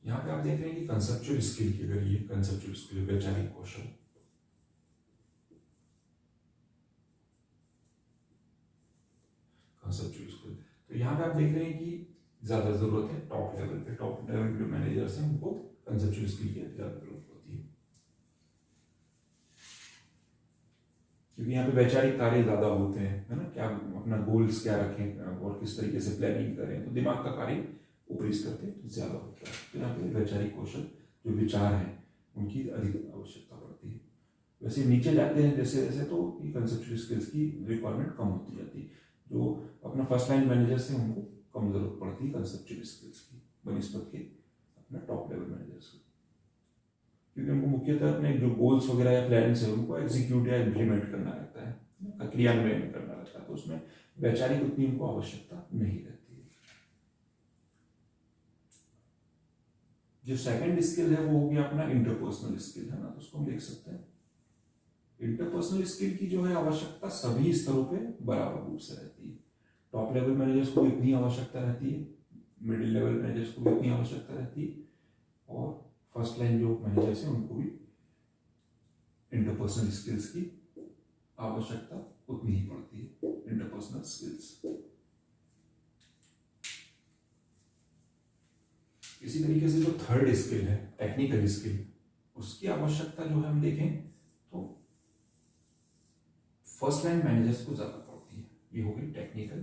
यहाँ पे आप देख रहे हैं कि कंसेप्चुअल स्किल की, अगर ये कंसेप्चुअल स्किल वैचारिक कौशल, कंसेप्चुअल स्किल, तो यहाँ पे आप देख रहे हैं कि ज्यादा जरूरत है टॉप लेवल पे। टॉप लेवल पे जो मैनेजर्स हैं उनको कंसेप्चुअल स्किल की ज्यादा जरूरत होती है, क्योंकि यहाँ पे वैचारिक कार्य ज्यादा होते हैं, है ना। क्या अपना गोल्स क्या रखें और किस तरीके से प्लानिंग करें, तो दिमाग का कार्य ऊपरी स्तर पे ज्यादा होता है। तो यहाँ पे वैचारिक कौशल जो विचार है उनकी अधिक आवश्यकता पड़ती है। वैसे नीचे जाते हैं जैसे जैसे तो ये कंसेप्चुअल स्किल्स की रिक्वायरमेंट कम होती जाती है। जो अपना फर्स्ट लाइन मैनेजर्स हैं उनको कम जरूरत पड़ती है कंसेप्चुअल स्किल्स की बनिस्पत के अपना टॉप लेवल मैनेजर्स को, क्योंकि उनको मुख्यतः अपने जो गोल्स वगैरह या प्लान्स है उनको एग्जीक्यूट या इम्प्लीमेंट करना रहता है, क्रियान्वयन करना रहता है, तो उसमें वैचारिक उतनी उनको आवश्यकता नहीं रहती है। जो सेकंड स्किल है वो हो गया अपना इंटरपर्सनल स्किल, है ना। तो उसको हम देख सकते हैं इंटरपर्सनल स्किल की जो है आवश्यकता सभी स्तरों पे बराबर रूप से रहती है। टॉप लेवल मैनेजर्स को इतनी आवश्यकता रहती है, मिडिल लेवल मैनेजर्स को भी इतनी आवश्यकता रहती है, और फर्स्ट लाइन जो मैनेजर्स हैं उनको भी इंटरपर्सनल स्किल्स की आवश्यकता उतनी ही पड़ती है। इंटरपर्सनल स्किल्स इसी तरीके से जो थर्ड स्किल है टेक्निकल स्किल, उसकी आवश्यकता जो है हम देखें तो फर्स्ट लाइन मैनेजर्स को ज्यादा पड़ती है। ये हो गई टेक्निकल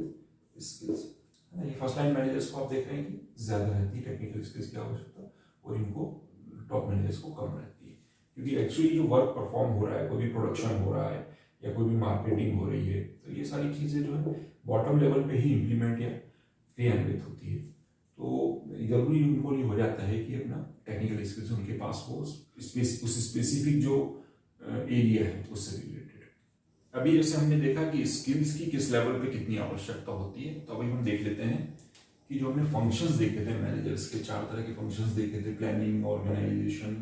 स्किल्स, है ना। ये फर्स्ट लाइन मैनेजर्स को आप देख रहे हैं कि ज्यादा रहती है टेक्निकल स्किल्स की आवश्यकता, और इनको टॉप मैनेजर्स को कम रहती है, क्योंकि एक्चुअली जो वर्क परफॉर्म हो रहा है, कोई भी प्रोडक्शन हो रहा है या कोई भी मार्केटिंग हो रही है, तो ये सारी चीजें जो है बॉटम लेवल पे ही इम्प्लीमेंट या क्रियान्वित होती है। तो जरूरी उनको ये हो जाता है कि अपना टेक्निकल स्किल्स उनके पास हो उस स्पेसिफिक जो एरिया है उससे रिलेटेड। अभी जैसे हमने देखा कि स्किल्स की किस लेवल पे कितनी आवश्यकता होती है, तो अभी हम देख लेते हैं कि जो हमने फंक्शंस देखे थे मैनेजर्स के, 4 तरह के फंक्शंस देखे थे, प्लानिंग, ऑर्गेनाइजेशन,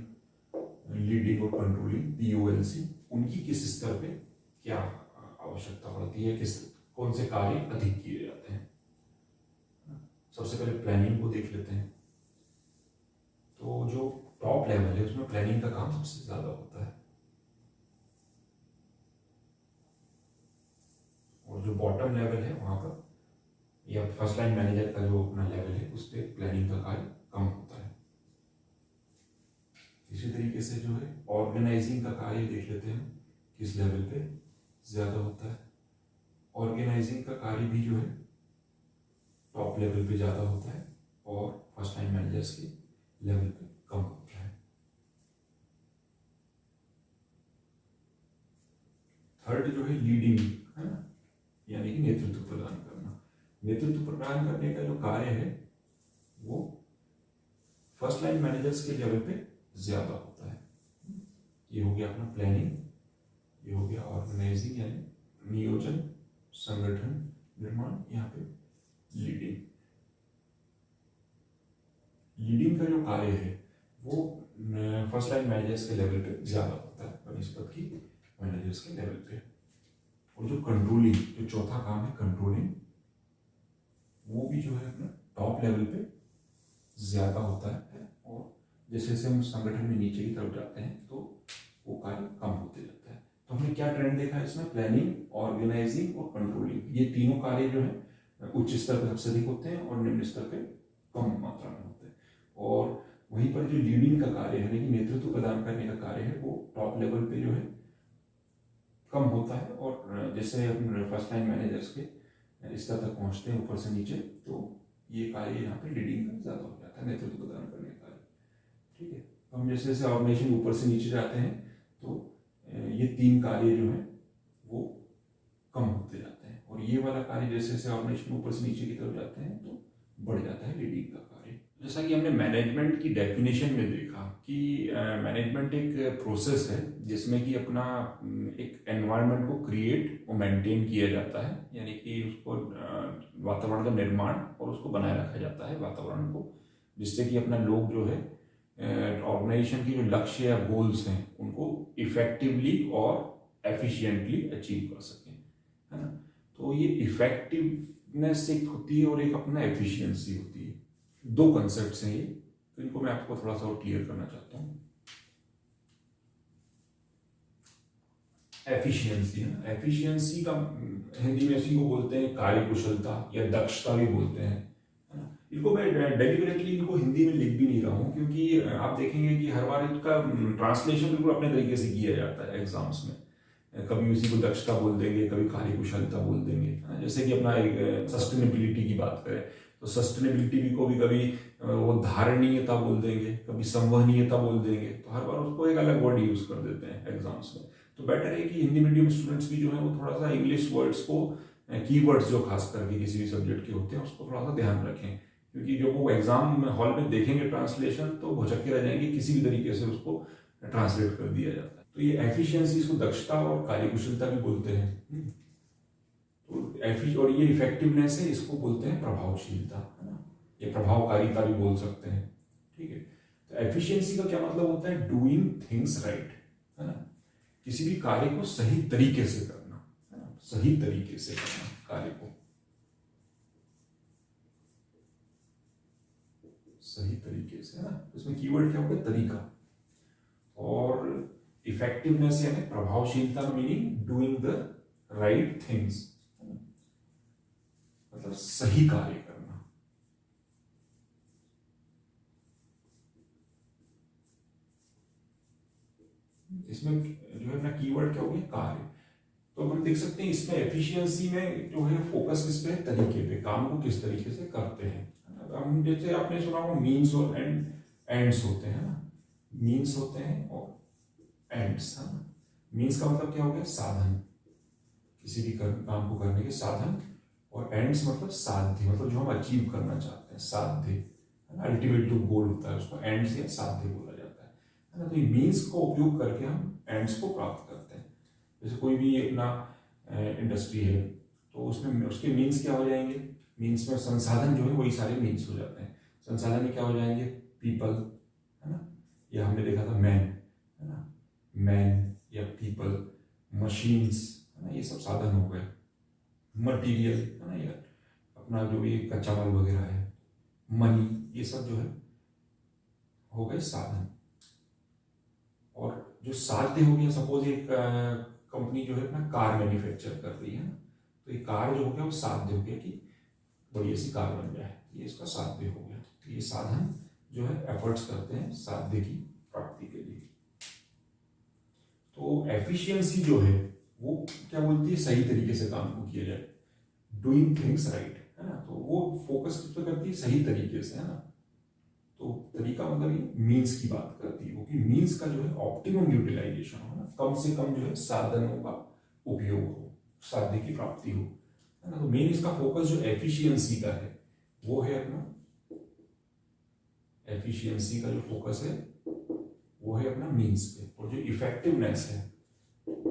लीडिंग और कंट्रोलिंग, POLC, उनकी किस स्तर पे क्या आवश्यकता पड़ती है, किस कौन से कार्य अधिक किए जाते हैं। सबसे पहले प्लानिंग को देख लेते हैं। तो जो टॉप लेवल है उसमें प्लानिंग का काम सबसे ज्यादा होता है, और जो बॉटम लेवल है वहां पर या फर्स्ट लाइन मैनेजर का जो अपना लेवल है उस पर प्लानिंग का कार्य कम होता है। इसी तरीके से जो है ऑर्गेनाइजिंग का कार्य देख लेते हैं किस लेवल पे ज्यादा होता है। ऑर्गेनाइजिंग का कार्य भी जो है टॉप लेवल पे ज्यादा होता है और फर्स्ट लाइन मैनेजर्स के लेवल पे कम होता है। थर्ड जो है लीडिंग, है ना, यानी कि नेतृत्व प्रदान करना। नेतृत्व प्रदान करने का जो कार्य है वो फर्स्ट लाइन मैनेजर्स के लेवल पे ज्यादा होता है। ये हो गया अपना प्लानिंग, ये हो गया ऑर्गेनाइजिंग यानी नियोजन, संगठन, निर्माण, यहाँ पे लीडिंग। लीडिंग का जो कार्य है वो फर्स्ट लाइन मैनेजर्स के लेवल पे ज्यादा होता है बनिस्पत की मैनेजर्स के लेवल पे। और जो कंट्रोलिंग, जो चौथा काम है कंट्रोलिंग, वो भी जो है अपना टॉप लेवल पे ज्यादा होता है। और जैसे जैसे हम संगठन में नीचे की तरफ जाते हैं तो वो कार्य कम होते जाता है। तो हमने क्या ट्रेंड देखा है इसमें, प्लानिंग, ऑर्गेनाइजिंग और कंट्रोलिंग, ये तीनों कार्य जो है उच्च स्तर पर सबसे अधिक होते हैं और निम्न स्तर पे कम मात्रा में होते हैं। और वहीं पर जो लीडिंग का कार्य है, यानी नेतृत्व प्रदान करने का कार्य है, वो टॉप लेवल पे जो है कम होता है। और जैसे हम फर्स्ट लाइन मैनेजर्स के स्तर तक पहुंचते हैं ऊपर से नीचे, तो ये कार्य यहाँ पे लीडिंग का ज्यादा हो जाता है, नेतृत्व प्रदान करने का कार्य। ठीक है, हम जैसे जैसे ऑर्गेनाइजेशन ऊपर से नीचे जाते हैं तो ये तीन कार्य जो है वो कम होते जाते हैं। और ये वाला कार्य जैसे जैसे ऑर्गेनाइजेशन ऊपर से नीचे की तरफ जाते हैं तो बढ़ जाता है लीडिंग का कार्य। जैसा कि हमने मैनेजमेंट की डेफिनेशन में देखा कि मैनेजमेंट एक प्रोसेस है जिसमें कि अपना एक एनवायरनमेंट को क्रिएट और मेंटेन किया जाता है, यानी कि उसको वातावरण का निर्माण और उसको बनाए रखा जाता है वातावरण को, जिससे कि अपना लोग जो है ऑर्गेनाइजेशन की जो लक्ष्य या गोल्स हैं उनको इफेक्टिवली और एफिशिएंटली अचीव कर सकें, है ना। तो ये इफेक्टिवनेस एक होती है और एक अपना एफिशिएंसी होती है, दो कंसेप्ट्स हैं ये, तो इनको मैं आपको थोड़ा सा और क्लियर करना चाहता हूँ। एफिशिएंसी है ना, एफिशिएंसी का हिंदी में इसी को बोलते हैं कार्यकुशलता या दक्षता भी बोलते हैं, है ना। इनको मैं डेलिबरेटली इनको हिंदी में लिख भी नहीं रहा हूँ, क्योंकि आप देखेंगे कि हर बार इनका ट्रांसलेशन बिल्कुल अपने तरीके से किया जाता है एग्जाम्स में। कभी उसी को दक्षता बोल देंगे, कभी कार्यकुशलता बोल देंगे, जैसे कि अपना सस्टेनेबिलिटी की बात करें तो सस्टेनेबिलिटी भी को भी कभी वो धारणीयता बोल देंगे, कभी संवहनीयता बोल देंगे, तो हर बार उसको एक अलग वर्ड यूज कर देते हैं एग्जाम्स में। तो बेटर है कि हिंदी मीडियम स्टूडेंट्स भी जो है वो थोड़ा सा इंग्लिश वर्ड्स को, कीवर्ड्स जो खास करके किसी भी सब्जेक्ट के होते हैं उसको थोड़ा सा ध्यान रखें, क्योंकि जब वो एग्जाम हॉल में देखेंगे ट्रांसलेशन तो भुचक्के रह जाएंगे, किसी भी तरीके से उसको ट्रांसलेट कर दिया जाता है। तो ये एफिशिएंसी, इसको दक्षता और कार्यकुशलता भी बोलते हैं। तो और ये इफेक्टिवनेस है, इसको बोलते हैं प्रभावशीलता, है ना, ये प्रभावकारिता भी बोल सकते हैं। ठीक है, तो एफिशिएंसी का क्या मतलब होता है, डूइंग थिंग्स राइट, है ना, किसी भी कार्य को सही तरीके से करना, है ना, सही तरीके से करना कार्य को, सही तरीके से, है ना। इसमें कीवर्ड क्या होगा, तरीका। और इफेक्टिवनेस यानी प्रभावशीलता, meaning doing the right things, मतलब सही कार्य करना। इसमें जो है अपना कीवर्ड क्या हो गया, कार्य। तो हम देख सकते हैं इसमें एफिशिएंसी में जो है फोकस किस पे है, तरीके पे, काम को किस तरीके से करते हैं। हम जैसे आपने सुना हो मीन्स और एंड्स होते हैं ना, मीन्स होते हैं और एंड्स, है ना। मीन्स का मतलब क्या हो गया, साधन, किसी भी काम को करने के साधन, और एंड्स मतलब साध्य, मतलब जो हम अचीव करना चाहते हैं, साध्य, अल्टीमेट जो गोल होता है उसको एंड्स या साध्य बोला जाता है ना। तो ये मीन्स को उपयोग करके हम एंड्स को प्राप्त करते हैं। जैसे कोई भी अपना इंडस्ट्री है तो उसमें उसके मीन्स क्या हो जाएंगे, मीन्स में संसाधन जो है वही सारे मीन्स हो जाते हैं। संसाधन में क्या हो जाएंगे, पीपल, है ना, या हमने देखा था मैन, है ना, मैन या पीपल, मशीन्स, है ना, ये सब साधन हो गए। मटीरियल, है ना, यार अपना जो भी कच्चा माल वगैरह है, मनी, ये सब जो है हो गए साधन। और जो साध्य हो गया, सपोज एक कंपनी जो है अपना कार मैन्युफैक्चर कर रही है ना, तो ये कार जो हो गया वो साध्य हो गया कि बढ़िया सी कार बन जाए, ये इसका साध्य हो गया। तो ये साधन जो है एफर्ट्स करते हैं साध्य की प्राप्ति के लिए। तो एफिशिएंसी जो है वो क्या बोलती है, सही तरीके से काम को किया जाए, डूइंग थिंग्स राइट, है ना। तो वो फोकस किस पे करती है, सही तरीके से, है ना। तो तरीका मतलब ये मीन्स की बात करती है, क्योंकि मीन्स का जो है ऑप्टिमम यूटिलाइजेशन हो ना, कम से कम जो है साधनों का उपयोग हो, साध्य की प्राप्ति हो, है ना। तो मेन इसका फोकस जो एफिशिएंसी का है वो है अपना एफिशिएंसी का जो फोकस है वो है अपना मीन्स पे, और जो इफेक्टिवनेस है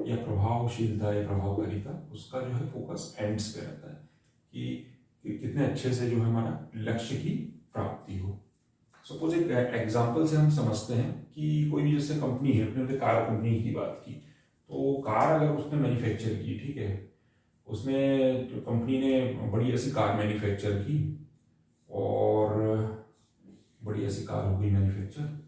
या प्रभावशीलता या प्रभावकारिता उसका जो है फोकस एंड्स पे रहता है कि कितने अच्छे से जो है हमारा लक्ष्य की प्राप्ति हो। सपोज एक एग्जांपल से हम समझते हैं कि कोई भी जैसे कंपनी है, अपने कार कंपनी की बात की, तो कार अगर उसने मैन्युफैक्चर की, ठीक है, उसमें जो कंपनी ने बड़ी ऐसी कार मैन्युफैक्चर की और बड़ी ऐसी कार हो गई मैन्युफैक्चर,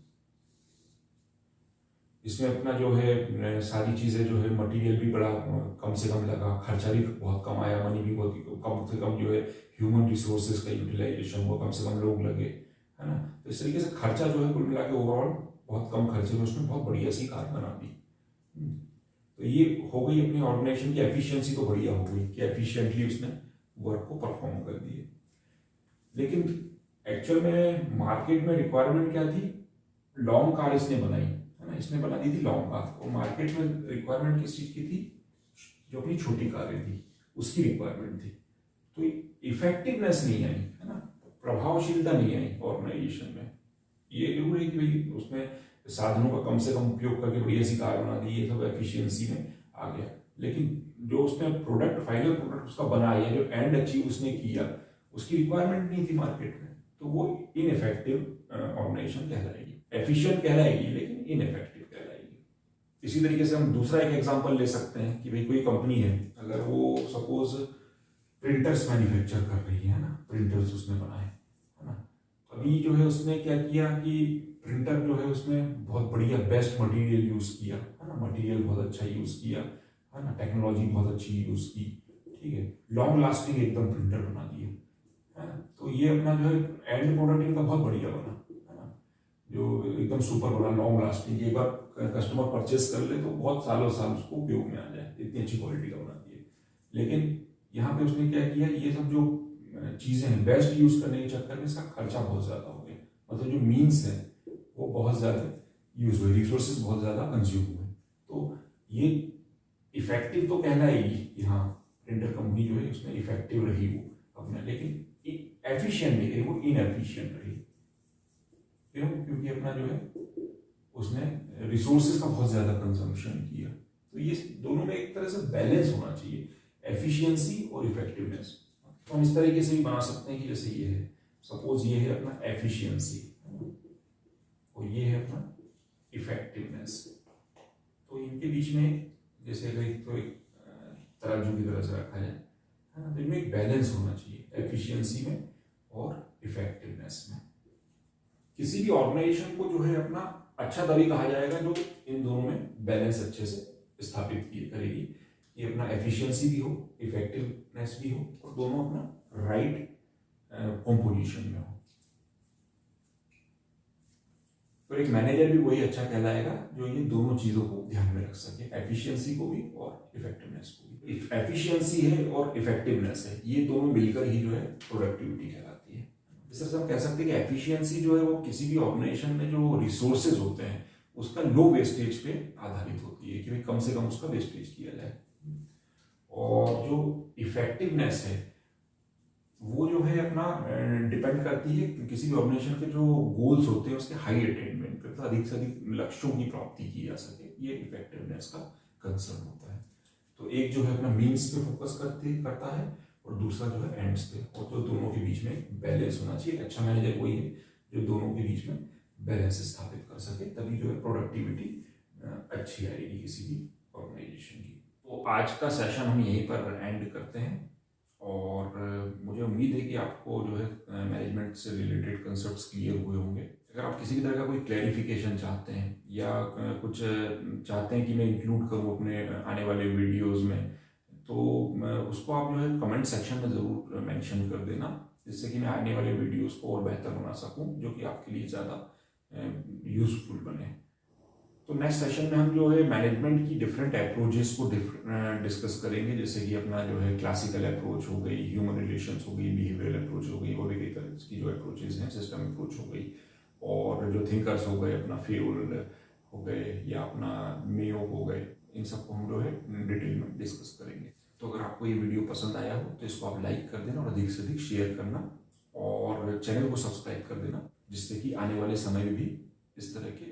इसमें अपना जो है सारी चीज़ें जो है मटेरियल भी बड़ा कम से कम लगा, खर्चा भी बहुत कम आया, मनी भी बहुत कम से कम जो है ह्यूमन रिसोर्सेज का यूटिलाइजेशन हुआ, कम से कम लोग लगे, है ना। तो इस तरीके से खर्चा जो है कुल मिला के ओवरऑल बहुत कम खर्चे में उसने बहुत बढ़िया सी कार बना दी। तो ये हो गई अपनी ऑर्गेनाइजेशन की एफिशिएंसी, तो बढ़िया हो गई कि एफिशिएंटली उसने वर्क को परफॉर्म कर दिए। लेकिन एक्चुअल में मार्केट में रिक्वायरमेंट क्या थी? लॉन्ग कार इसने बनाई, है ना, इसने बना दी थी लॉन्ग कार, और मार्केट में रिक्वायरमेंट किस चीज़ की थी? जो अपनी छोटी कारें थी उसकी रिक्वायरमेंट थी। तो इफेक्टिवनेस नहीं आई, है ना, प्रभावशीलता नहीं आई ऑर्गेनाइजेशन में। ये जरूर है कि भाई उसमें साधनों का कम से कम उपयोग करके बढ़िया सी कार बना दी, ये सब एफिशिएंसी में आ गया, लेकिन जो उसने प्रोडक्ट, फाइनल प्रोडक्ट उसका बनाया, जो एंड अचीव उसने किया, उसकी रिक्वायरमेंट नहीं थी मार्केट में, तो वो इनइफेक्टिव ऑर्गेनाइजेशन कहलाएगी। एफिशिएंट कहलाएगी लेकिन इनइफेक्टिव कहलाएगी। इसी तरीके से हम दूसरा एक एग्जांपल ले सकते हैं कि भाई कोई कंपनी है, अगर वो सपोज प्रिंटर्स मैन्युफैक्चर कर रही है ना, प्रिंटर्स उसने बनाए, है ना, अभी जो है उसने क्या किया कि प्रिंटर जो है उसमें बहुत बढ़िया बेस्ट मटेरियल यूज किया, है ना, मटेरियल बहुत अच्छा यूज किया, है ना, टेक्नोलॉजी बहुत अच्छी यूज की, ठीक है, लॉन्ग लास्टिंग एकदम प्रिंटर बना दिए, है ना। तो ये अपना जो है एंड प्रोडक्ट इनका बहुत बढ़िया बना, है ना, जो एकदम सुपर बना, लॉन्ग लास्टिंग, एक बार कस्टमर परचेस कर ले तो बहुत सालों साल उसको उपयोग में आ जाए, इतनी अच्छी क्वालिटी का बना दिए। लेकिन यहाँ पे उसने क्या किया, ये सब जो चीजें हैं बेस्ट यूज करने के चक्कर में इसका खर्चा बहुत ज्यादा हो गया, मतलब जो मीन्स है वो बहुत ज्यादा यूज हुए, रिसोर्सेज बहुत ज्यादा कंज्यूम हुए। तो ये इफेक्टिव तो कहलाएगी, यहाँ प्रिंटर कंपनी जो है उसमें इफेक्टिव रही वो अपना, लेकिन एफिशिएंट नहीं रही, वो इनएफिशिएंट रही। क्यों? क्योंकि अपना जो है उसने रिसोर्सेज का बहुत ज्यादा कंजम्पशन किया। तो ये दोनों में एक तरह से बैलेंस होना चाहिए, एफिशिएंसी और इफेक्टिवनेस। तो हम इस तरीके से भी बना सकते हैं कि जैसे ये है, सपोज ये है अपना एफिशिएंसी और ये है अपना इफेक्टिवनेस, तो इनके बीच में जैसे अगर एक तराजू की तरह से रखा जाए, है ना, तो इनमें एक बैलेंस होना चाहिए एफिशिएंसी में और इफेक्टिवनेस में। किसी भी ऑर्गेनाइजेशन को जो है अपना अच्छा तभी कहा जाएगा जो इन दोनों में बैलेंस अच्छे से स्थापित करेगी, ये अपना एफिशिएंसी भी हो, इफेक्टिवनेस भी हो, और दोनों अपना राइट कॉम्पोजिशन में हो। तो एक मैनेजर भी वही अच्छा कहलाएगा जो ये दोनों चीजों को ध्यान में रख सके, एफिशिएंसी को भी और इफेक्टिवनेस को भी। एफिशिएंसी है और इफेक्टिवनेस है, ये दोनों मिलकर ही जो है प्रोडक्टिविटी कहलाती है। इस तरह से हम कह सकते हैं कि एफिशिएंसी जो है वो किसी भी ऑर्गेनाइजेशन में जो रिसोर्सेज होते हैं उसका लो वेस्टेज पे आधारित होती है कि भाई कम से कम उसका वेस्टेज किया जाए, और जो इफेक्टिवनेस है वो जो है अपना डिपेंड करती है किसी भी ऑर्गेनाइजेशन के जो गोल्स होते हैं उसके हाई अटेनमेंट पे, अधिक से अधिक लक्ष्यों की प्राप्ति की जा सके, ये इफेक्टिवनेस का कंसर्न होता है। तो एक जो है अपना मीन्स पे फोकस करता है और दूसरा जो है एंड्स पे, और तो दोनों के बीच में बैलेंस होना चाहिए। अच्छा मैनेजर वही है जो दोनों के बीच में बैलेंस स्थापित कर सके, तभी जो है प्रोडक्टिविटी अच्छी आएगी किसी भी ऑर्गेनाइजेशन की। तो आज का सेशन हम यहीं पर एंड करते हैं, और मुझे उम्मीद है कि आपको जो है मैनेजमेंट से रिलेटेड कंसेप्ट्स क्लियर हुए होंगे। अगर आप किसी भी तरह का कोई क्लैरिफिकेशन चाहते हैं या कुछ चाहते हैं कि मैं इंक्लूड करूं अपने आने वाले वीडियोस में, तो उसको आप जो है कमेंट सेक्शन में ज़रूर मेंशन कर देना, जिससे कि मैं आने वाले वीडियोस को और बेहतर बना सकूं, जो कि आपके लिए ज़्यादा यूजफुल बने। तो नेक्स्ट सेशन में हम जो है मैनेजमेंट की डिफरेंट अप्रोचेस को डिस्कस करेंगे, जैसे कि अपना जो है क्लासिकल अप्रोच हो गई, ह्यूमन रिलेशंस हो गई, बिहेवियरल अप्रोच हो गई, और भी कई तरह की जो अप्रोचेस हैं, सिस्टम अप्रोच हो गई, और जो थिंकर्स हो गए अपना फेयोल हो गए या अपना मेयो हो गए, इन सबको हम जो है डिटेल में डिस्कस करेंगे। तो अगर आपको ये वीडियो पसंद आया हो तो इसको आप लाइक कर देना और अधिक से अधिक शेयर करना, और चैनल को सब्सक्राइब कर देना। जिससे कि आने वाले समय में भी इस तरह के